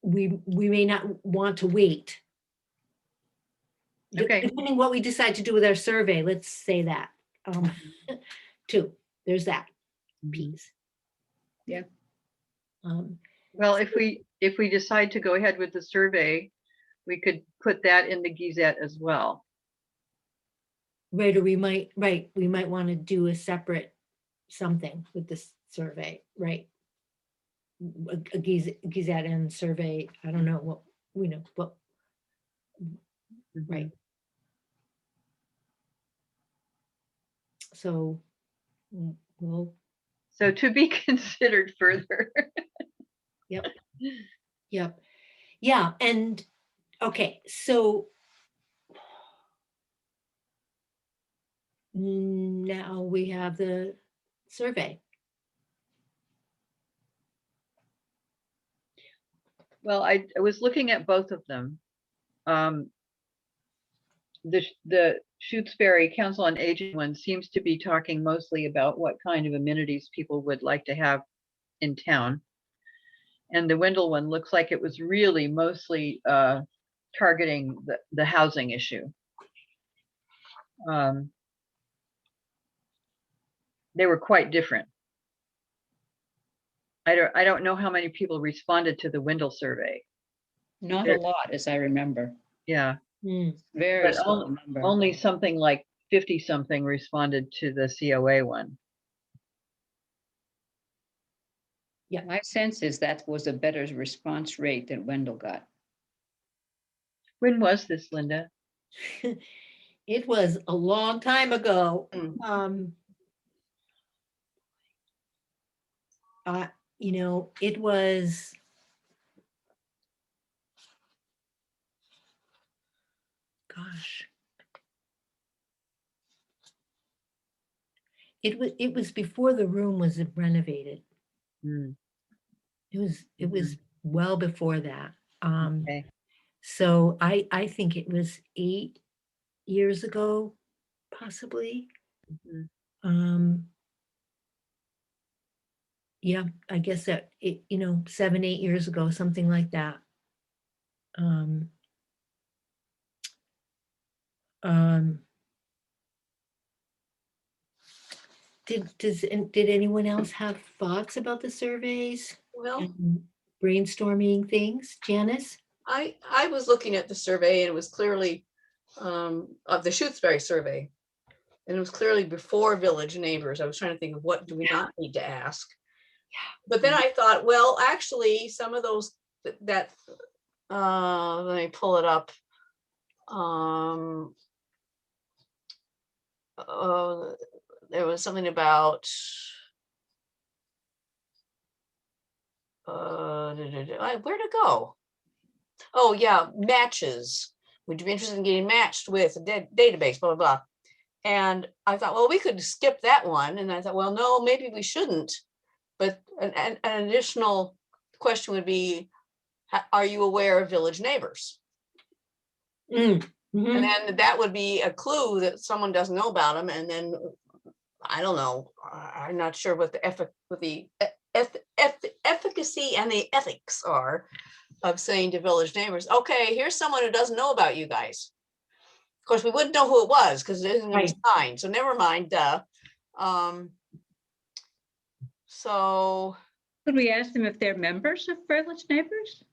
we may not want to wait. Okay. Depending what we decide to do with our survey, let's say that, too. There's that piece. Yeah. Well, if we decide to go ahead with the survey, we could put that in the Gazette as well. Right, or we might want to do a separate something with this survey, right? A Gazette and survey, I don't know what, but, right. So, well, So to be considered further. yep. Yeah, and, okay, so now we have the survey. Well, I was looking at both of them. The Shutesbury Council on Aging one seems to be talking mostly about what kind of amenities people would like to have in town. And the Wendell one looks like it was really mostly targeting the housing issue. um, they were quite different. I don't know how many people responded to the Windle survey. Not a There- lot, as I remember. Yeah, Mm, Very but small number. only something like 50 something responded to the COA one. My sense is that was a better response rate than Wendell got. When was this, Linda? It was a long time ago. Mm. Uh, it was, gosh. It was before the room was renovated. Hmm, It was well before that. okay. So I think it was 8 years ago, possibly. Mhm. Yeah, I guess that 7, 8 years ago, something like that. Um, um, did anyone else have thoughts about the surveys Well, and brainstorming things? Janice? I was looking at the survey and it was clearly of the Shutesbury survey. And it was clearly before village neighbors. I was trying to think of what do we not need to ask. But then I thought, well, actually, some of those that let me pull it up. There was something about where to go? Oh yeah, matches. Would you be interested in getting matched with a database, blah, blah, blah. And I thought, well, we could skip that one. And I thought, well, no, maybe we shouldn't. But an additional question would be, are you aware of village neighbors? Mhm. And then that would be a clue that someone doesn't know about them. And then I don't know. I'm not sure what the efficacy and the ethics are of saying to village neighbors, okay, here's someone who doesn't know about you guys. Of course, we wouldn't know who it was because it isn't going to be signed. So never mind. So Could we ask them if they're members of Village Neighbors?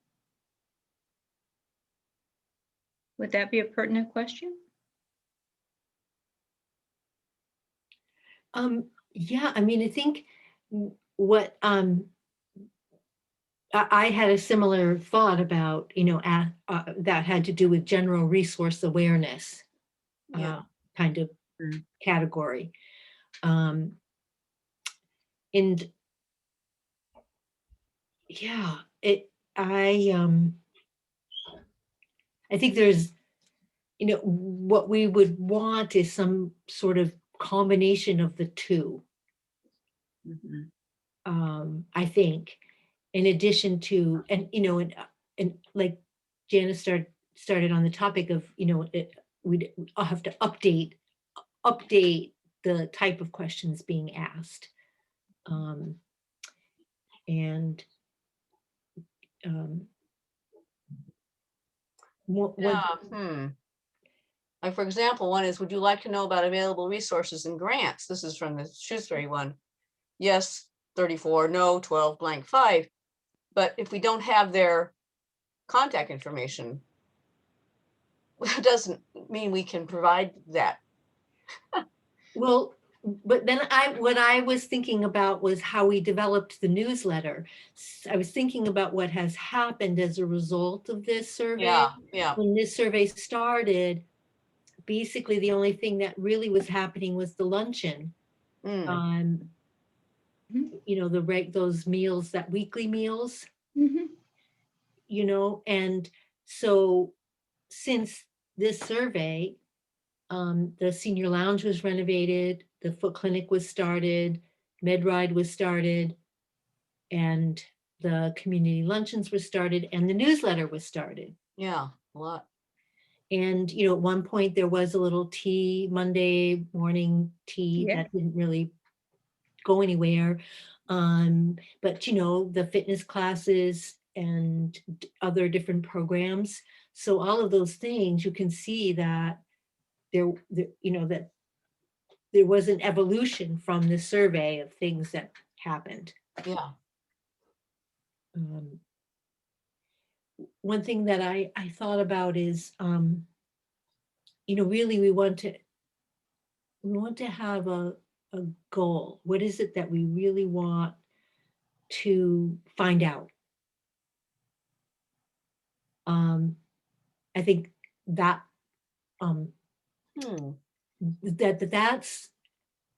Would that be a pertinent question? Yeah, I mean, I think what I had a similar thought about, that had to do with general resource awareness yeah, kind of Mm. category. And yeah, I think there's, what we would want is some sort of combination of the two. Mhm. I think, in addition to, and like Janice started on the topic of, we'd have to update the type of questions being asked. And what, Like for example, one is, would you like to know about available resources and grants? This is from the Shrewsbury one. Yes, 34, no, 12, blank 5. But if we don't have their contact information, that doesn't mean we can provide that. well, but then what I was thinking about was how we developed the newsletter. I was thinking about what has happened as a result of this survey. Yeah. When this survey started, basically the only thing that really was happening was the luncheon. Mm. Those meals, that weekly meals, Mhm. and so since this survey, the senior lounge was renovated, the foot clinic was started, MedRide was started, and the community luncheons were started, and the newsletter was started. Yeah, a lot. And, at one point there was a little tea, Monday morning tea Yeah. that didn't really go anywhere. But, the fitness classes and other different programs. So all of those things, you can see that you know, that there was an evolution from the survey of things that happened. Yeah. One thing that I thought about is, you know, really we want to have a goal. What is it that we really want to find out? I think that Hmm. that's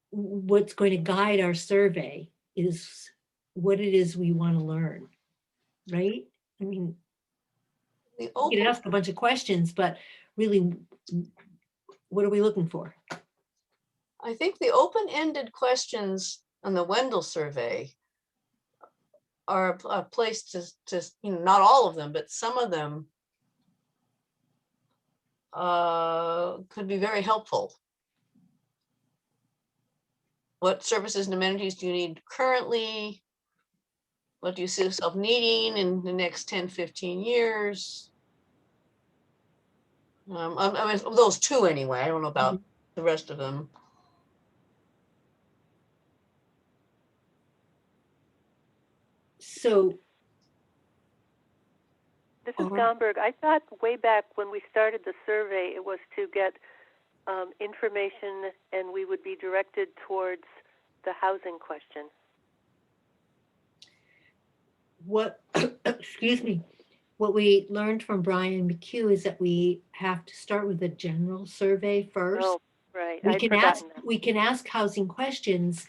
what's going to guide our survey, is what it is we want to learn, right? I mean, The you open can ask a bunch of questions, but really, what are we looking for? I think the open-ended questions on the Wendell survey are a place to, you know, not all of them, but some of them could be very helpful. What services and amenities do you need currently? What do you see yourself needing in the next 10, 15 years? I mean, those two anyway. I don't know about the rest of them. So, This is Or- Gomberg. I thought way back when we started the survey, it was to get information and we would be directed towards the housing question. what, excuse me, what we learned from Brian McHugh is that we have to start with a general survey first. Oh, right. We I'd can ask, forgotten that. we can ask housing questions,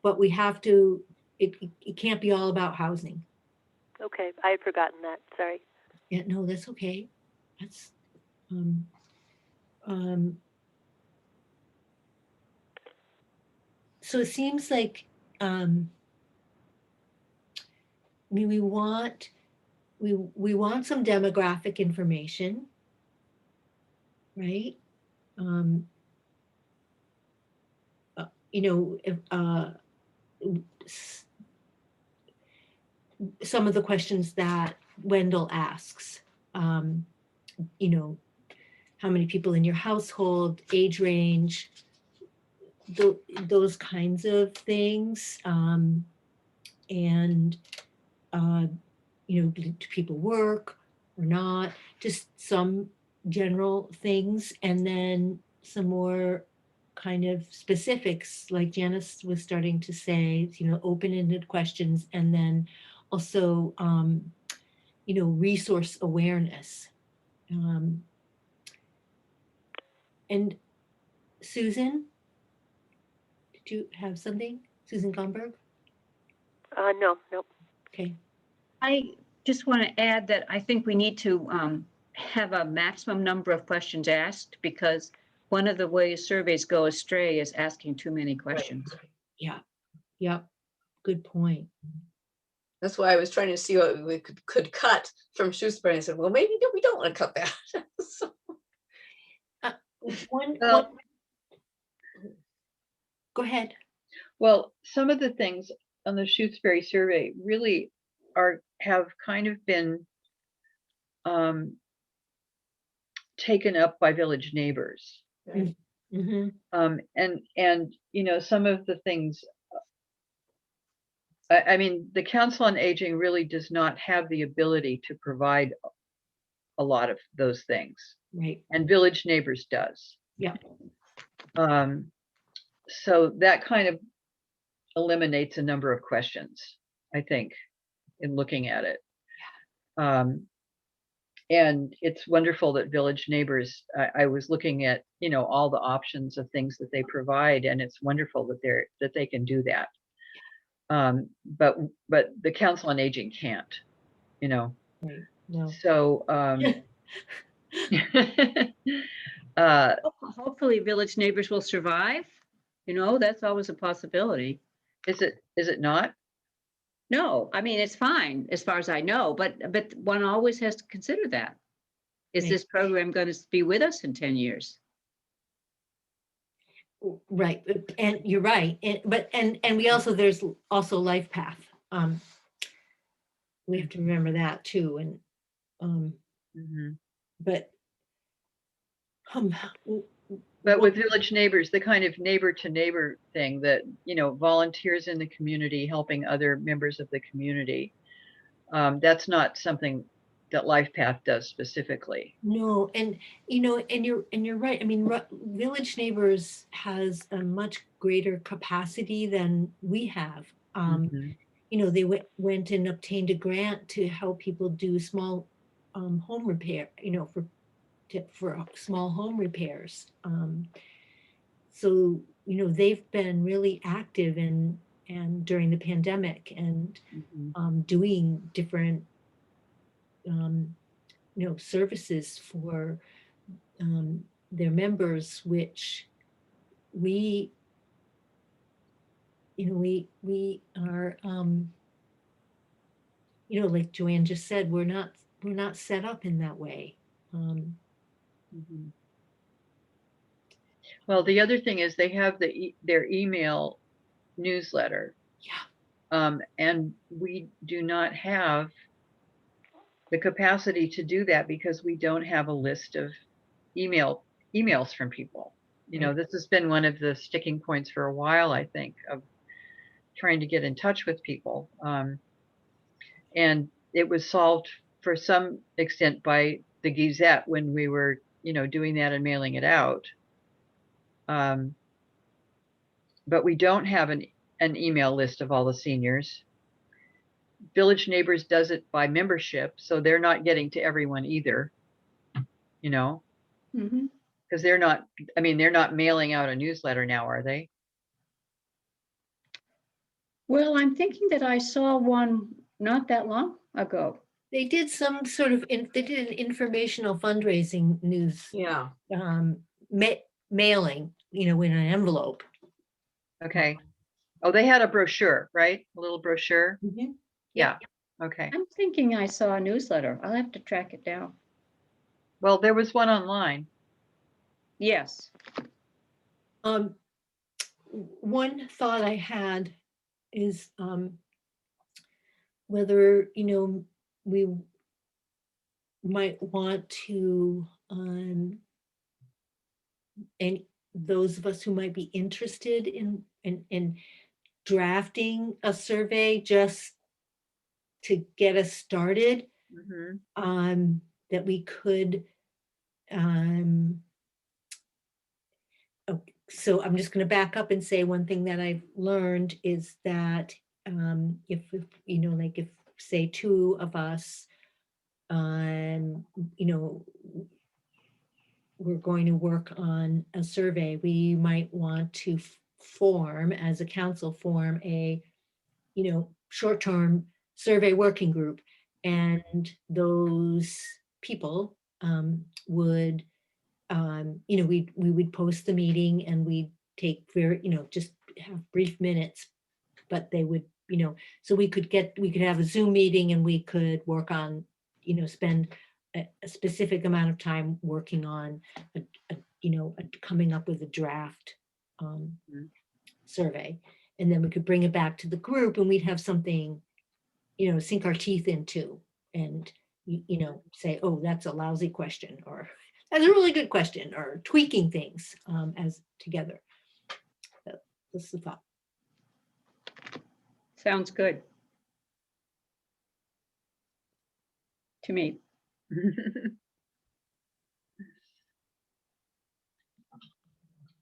but we have to, it can't be all about housing. Okay, I had forgotten that. Sorry. Yeah, no, that's okay. That's, um, so it seems like, I mean, we want some demographic information, right? You know, if, some of the questions that Wendell asks, you know, how many people in your household, age range, those kinds of things. And, you know, do people work or not? Just some general things. And then some more kind of specifics, like Janice was starting to say, you know, open-ended questions, and then also, you know, resource awareness. And Susan, did you have something? Susan Gomberg? No, nope. Okay. I just want to add that I think we need to have a maximum number of questions asked, because one of the ways surveys go astray is asking too many questions. Yeah. Yep. Good point. That's why I was trying to see what we could cut from Shutesbury. I said, well, maybe we don't want to cut that. So, Well- Go ahead. Well, some of the things on the Shutesbury survey really have kind of been taken up by village neighbors. Mm-hmm. And you know, some of the things, I mean, the Council on Aging really does not have the ability to provide a lot of those things, Right. and Village Neighbors does. Yeah. So that kind of eliminates a number of questions, I think, in looking at it. And it's wonderful that Village Neighbors, I was looking at, you know, all the options of things that they provide, and it's wonderful that they can do that. But the Council on Aging can't, you know. Right. No. So Hopefully Village Neighbors will survive. You know, that's always a possibility. is it not? No, I mean, it's fine as far as I know, but one always has to consider that. Is Right. this program going to be with us in 10 years? Right. And you're right. And we also, there's also Life Path. We have to remember that too. And Mm-hmm. but But with village neighbors, the kind of neighbor to neighbor thing that, volunteers in the community helping other members of the community, that's not something that LifePath does specifically. No, and you're right. I mean, Village Neighbors has a much greater capacity than we have. Mhm. They went and obtained a grant to help people do small home repair, for small home repairs. So, they've been really active and during the pandemic and Mhm. doing different services for their members, which we we are like Joanne just said, we're not set up in that way. Mhm. Well, the other thing is they have their email newsletter. Yeah. And we do not have the capacity to do that because we don't have a list of emails from people. Right. This has been one of the sticking points for a while, I think, of trying to get in touch with people. And it was solved for some extent by the Gazette when we were, doing that and mailing it out. But we don't have an email list of all the seniors. Village Neighbors does it by membership, so they're not getting to everyone either, Mhm. because they're not mailing out a newsletter now, are they? Well, I'm thinking that I saw one not that long ago. They did some sort of they did an informational fundraising news Yeah. mailing, in an envelope. Okay. Oh, they had a brochure, right? A little brochure. Mhm. Yeah. Okay. I'm thinking I saw a newsletter. I'll have to track it down. Well, there was one online. Yes. One thought I had is whether we might want to and those of us who might be interested in drafting a survey just to get us started, Mhm. that we could um so I'm just going to back up and say one thing that I've learned is that if like if say two of us you know we're going to work on a survey, we might want to form as a council form a short-term survey working group, and those people would we would post the meeting and we'd take very just have brief minutes, but they would so we could have a Zoom meeting and we could work on spend a specific amount of time working on coming up with a draft Mhm. survey, and then we could bring it back to the group and we'd have something sink our teeth into, and say, oh, that's a lousy question, or that's a really good question, or tweaking things as together. That's the thought. Sounds good to me.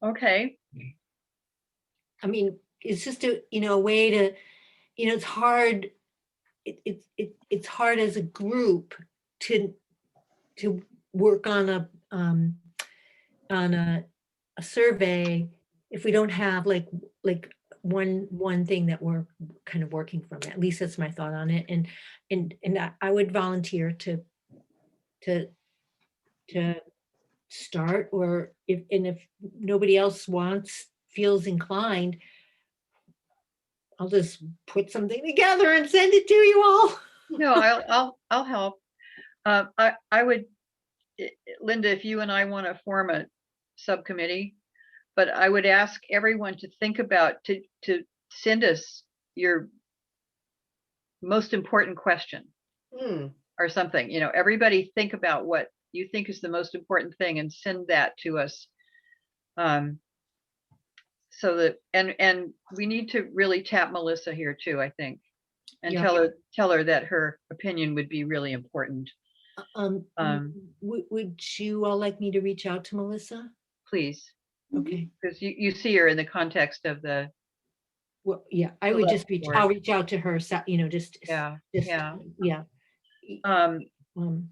Okay. I mean, it's just a way to, it's hard. It's hard as a group to work on a survey if we don't have like one thing that we're kind of working from. At least that's my thought on it. And I would volunteer to start, or if nobody else feels inclined, I'll just put something together and send it to you all. No, I'll help. I would, Linda, if you and I want to form a subcommittee, but I would ask everyone to think about to send us your most important question Hmm. or something. Everybody think about what you think is the most important thing and send that to us So that, and we need to really tap Melissa here too, I think. And Yeah. tell her that her opinion would be really important. Would you all like me to reach out to Melissa? Please, Okay. because you see her in the context of the, Well, yeah, I would Select just reach, board. I'll reach out to her, you know, just, yeah. yeah. Um, Um,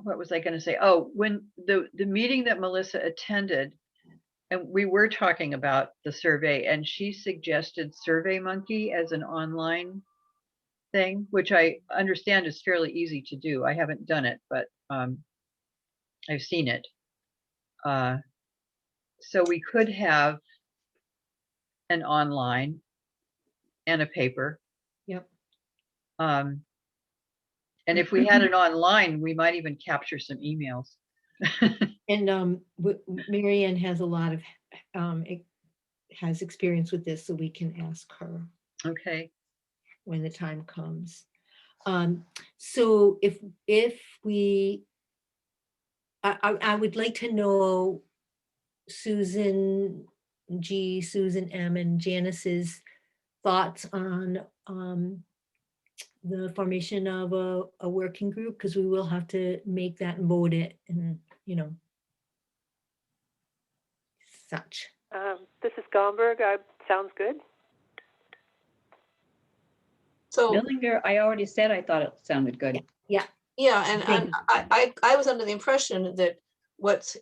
what was I going to say? Oh, when the meeting that Melissa attended, and we were talking about the survey, and she suggested SurveyMonkey as an online thing, which I understand is fairly easy to do. I haven't done it, but I've seen it. So we could have an online and a paper. Yep. And if we had it online, we might even capture some emails. And Marianne has a lot of, has experience with this, so we can ask her Okay. when the time comes. So if we, I would like to know Susan G, Susan M, and Janice's thoughts on the formation of a working group, because we will have to make that and vote it, and, you know, such. This is Gomberg. Sounds good. So, Millinger, I already said I thought it sounded good. yeah, and Thank I was under the impression that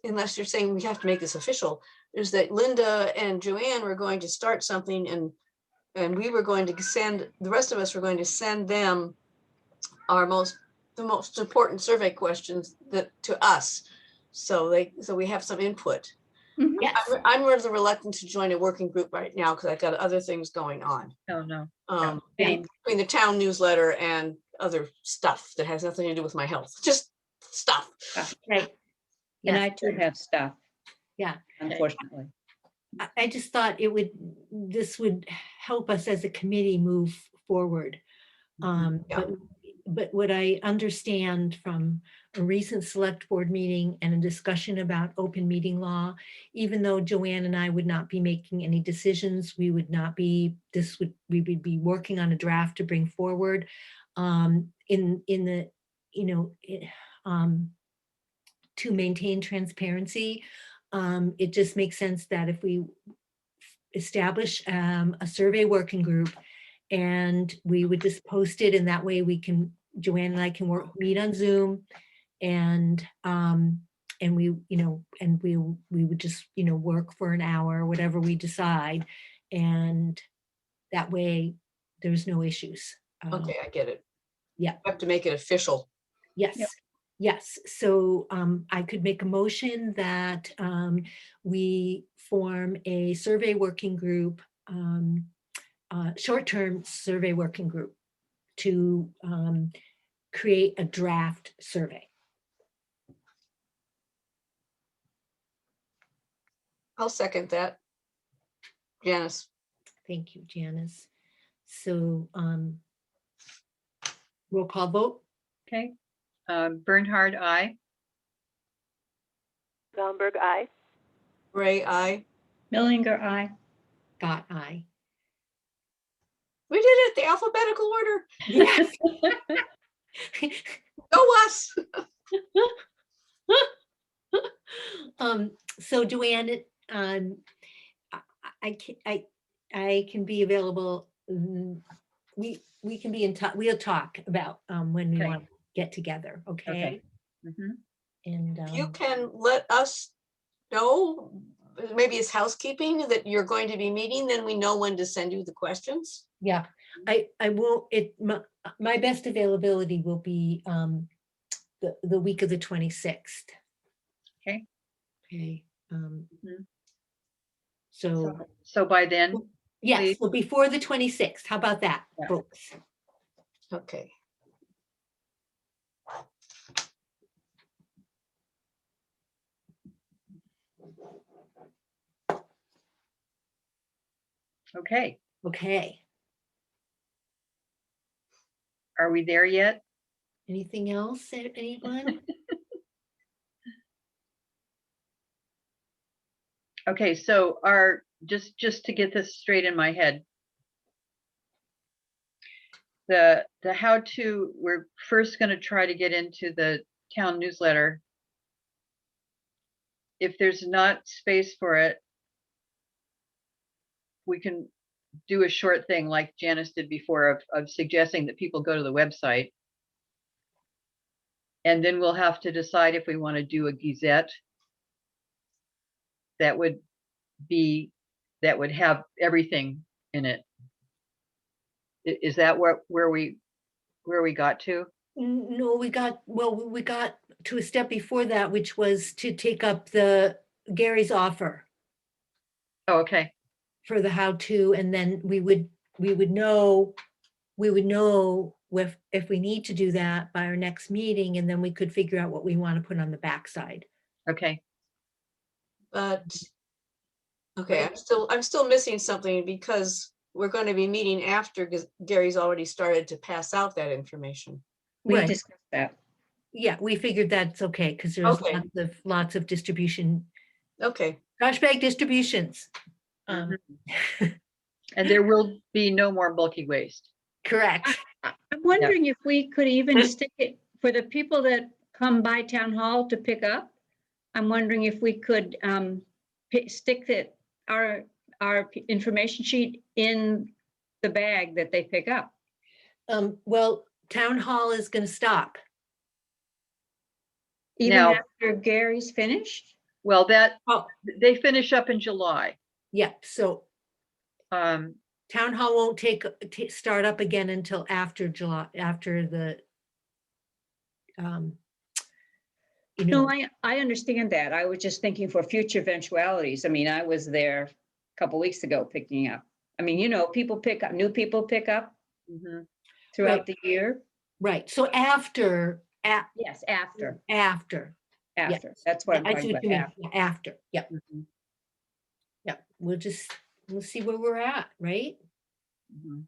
unless you're saying we have to make this official, is that Linda and Joanne were going to start something, and we were going to send, the rest of us were going to send them the most important survey questions to us. So we have some input. Yes. I'm really reluctant to join a working group right now because I've got other things going on. Oh, no. Same. Between the town newsletter and other stuff that has nothing to do with my health, just stuff. Right. And Yes. I too have stuff. Yeah. Unfortunately. I just thought this would help us as a committee move forward. Yeah. But what I understand from a recent select board meeting and a discussion about open meeting law, even though Joanne and I would not be making any decisions, we would be working on a draft to bring forward in the, you know, to maintain transparency. It just makes sense that if we establish a survey working group, and we would just post it, and that way Joanne and I can meet on Zoom, and we, you know, and we would just, you know, work for an hour, whatever we decide, and that way there's no issues. Okay, I get it. Yeah. I have to make it official. Yes. Yep. Yes. So I could make a motion that we form a survey working group, short-term survey working group, to create a draft survey. I'll second that. Janice. Thank you, Janice. So roll call vote. Okay. Bernhard, aye. Gomberg, aye. Ray, aye. Millinger, aye. Scott, aye. We did it, the alphabetical order. Yes. Go us. So Joanne, I can be available. We can be in touch. We'll talk about when we Okay. want to get together. Okay. Okay. Mhm. And You can let us know, maybe it's housekeeping, that you're going to be meeting, then we know when to send you the questions. yeah, I will. My best availability will be the week of the 26th. Okay. Okay. Mhm. So So by then, yes, please. so before the 26th. How about that, Yeah. folks? Okay. okay. Okay. Are we there yet? Anything else, anyone? Okay, so just to get this straight in my head. The how to, we're first going to try to get into the town newsletter. If there's not space for it, we can do a short thing like Janice did before of suggesting that people go to the website. And then we'll have to decide if we want to do a Gazette that would have everything in it. Is that where we got to? No, we got to a step before that, which was to take up the Gary's offer Oh, okay. for the how-to, and then we would know if we need to do that by our next meeting, and then we could figure out what we want to put on the backside. Okay. But, okay, I'm still missing something because we're going to be meeting after Gary's already started to pass out that information. We Right. discussed that. Yeah, we figured that's okay, because there's Okay. lots of distribution, Okay, trash bag distributions. And there will be no more bulky waste. Correct. I'm wondering if we could even stick it for the people that come by town hall to pick up. I'm wondering if we could stick our information sheet in the bag that they pick up. Well, town hall is going to stop. Even Now- after Gary's finished? Well, Oh, they finish up in July. yeah, so Um, town hall won't start up again until after July, after the, you No, know, I understand that. I was just thinking for future eventualities. I mean, I was there a couple weeks ago picking up. I mean, people pick up, new people pick up mhm. throughout the year. right, so after, Yes, after. after. That's what I'm I see talking what you mean, about. yeah, after, yep, Mhm, yep, we'll see where we're at, right? mhm.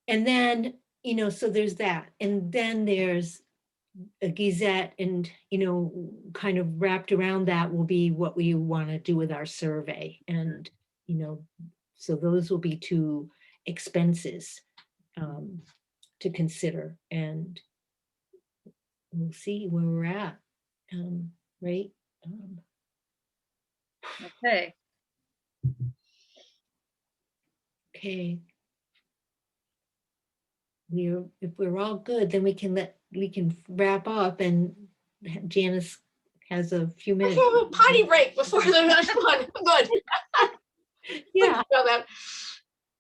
And then, so there's that, and then there's a Gazette, and, kind of wrapped around that will be what we want to do with our survey. And, so those will be two expenses to consider, and we'll see where we're at, right? Okay. Okay. If we're all good, then we can wrap up, and Janice has a few I minutes. have a potty break before the next one. Good. Yeah, Know that.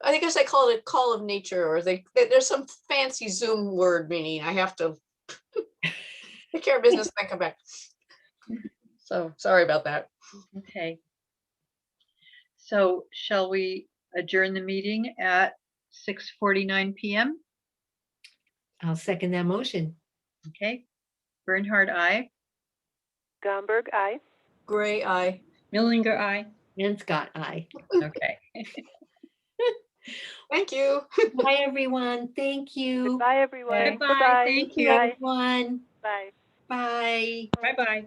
I guess I call it call of nature, or there's some fancy Zoom word meaning I have to take care of business and then come back. So sorry about that. Okay. So shall we adjourn the meeting at 6:49 p.m.? I'll second that motion. Okay. Bernhard, aye. Gomberg, aye. Gray eye. Millinger, aye. And Scott, aye. Okay. Thank you. Bye, everyone. Thank you. Bye, everyone. Bye-bye. Thank you. Bye. Everyone. Bye. Bye. Bye-bye.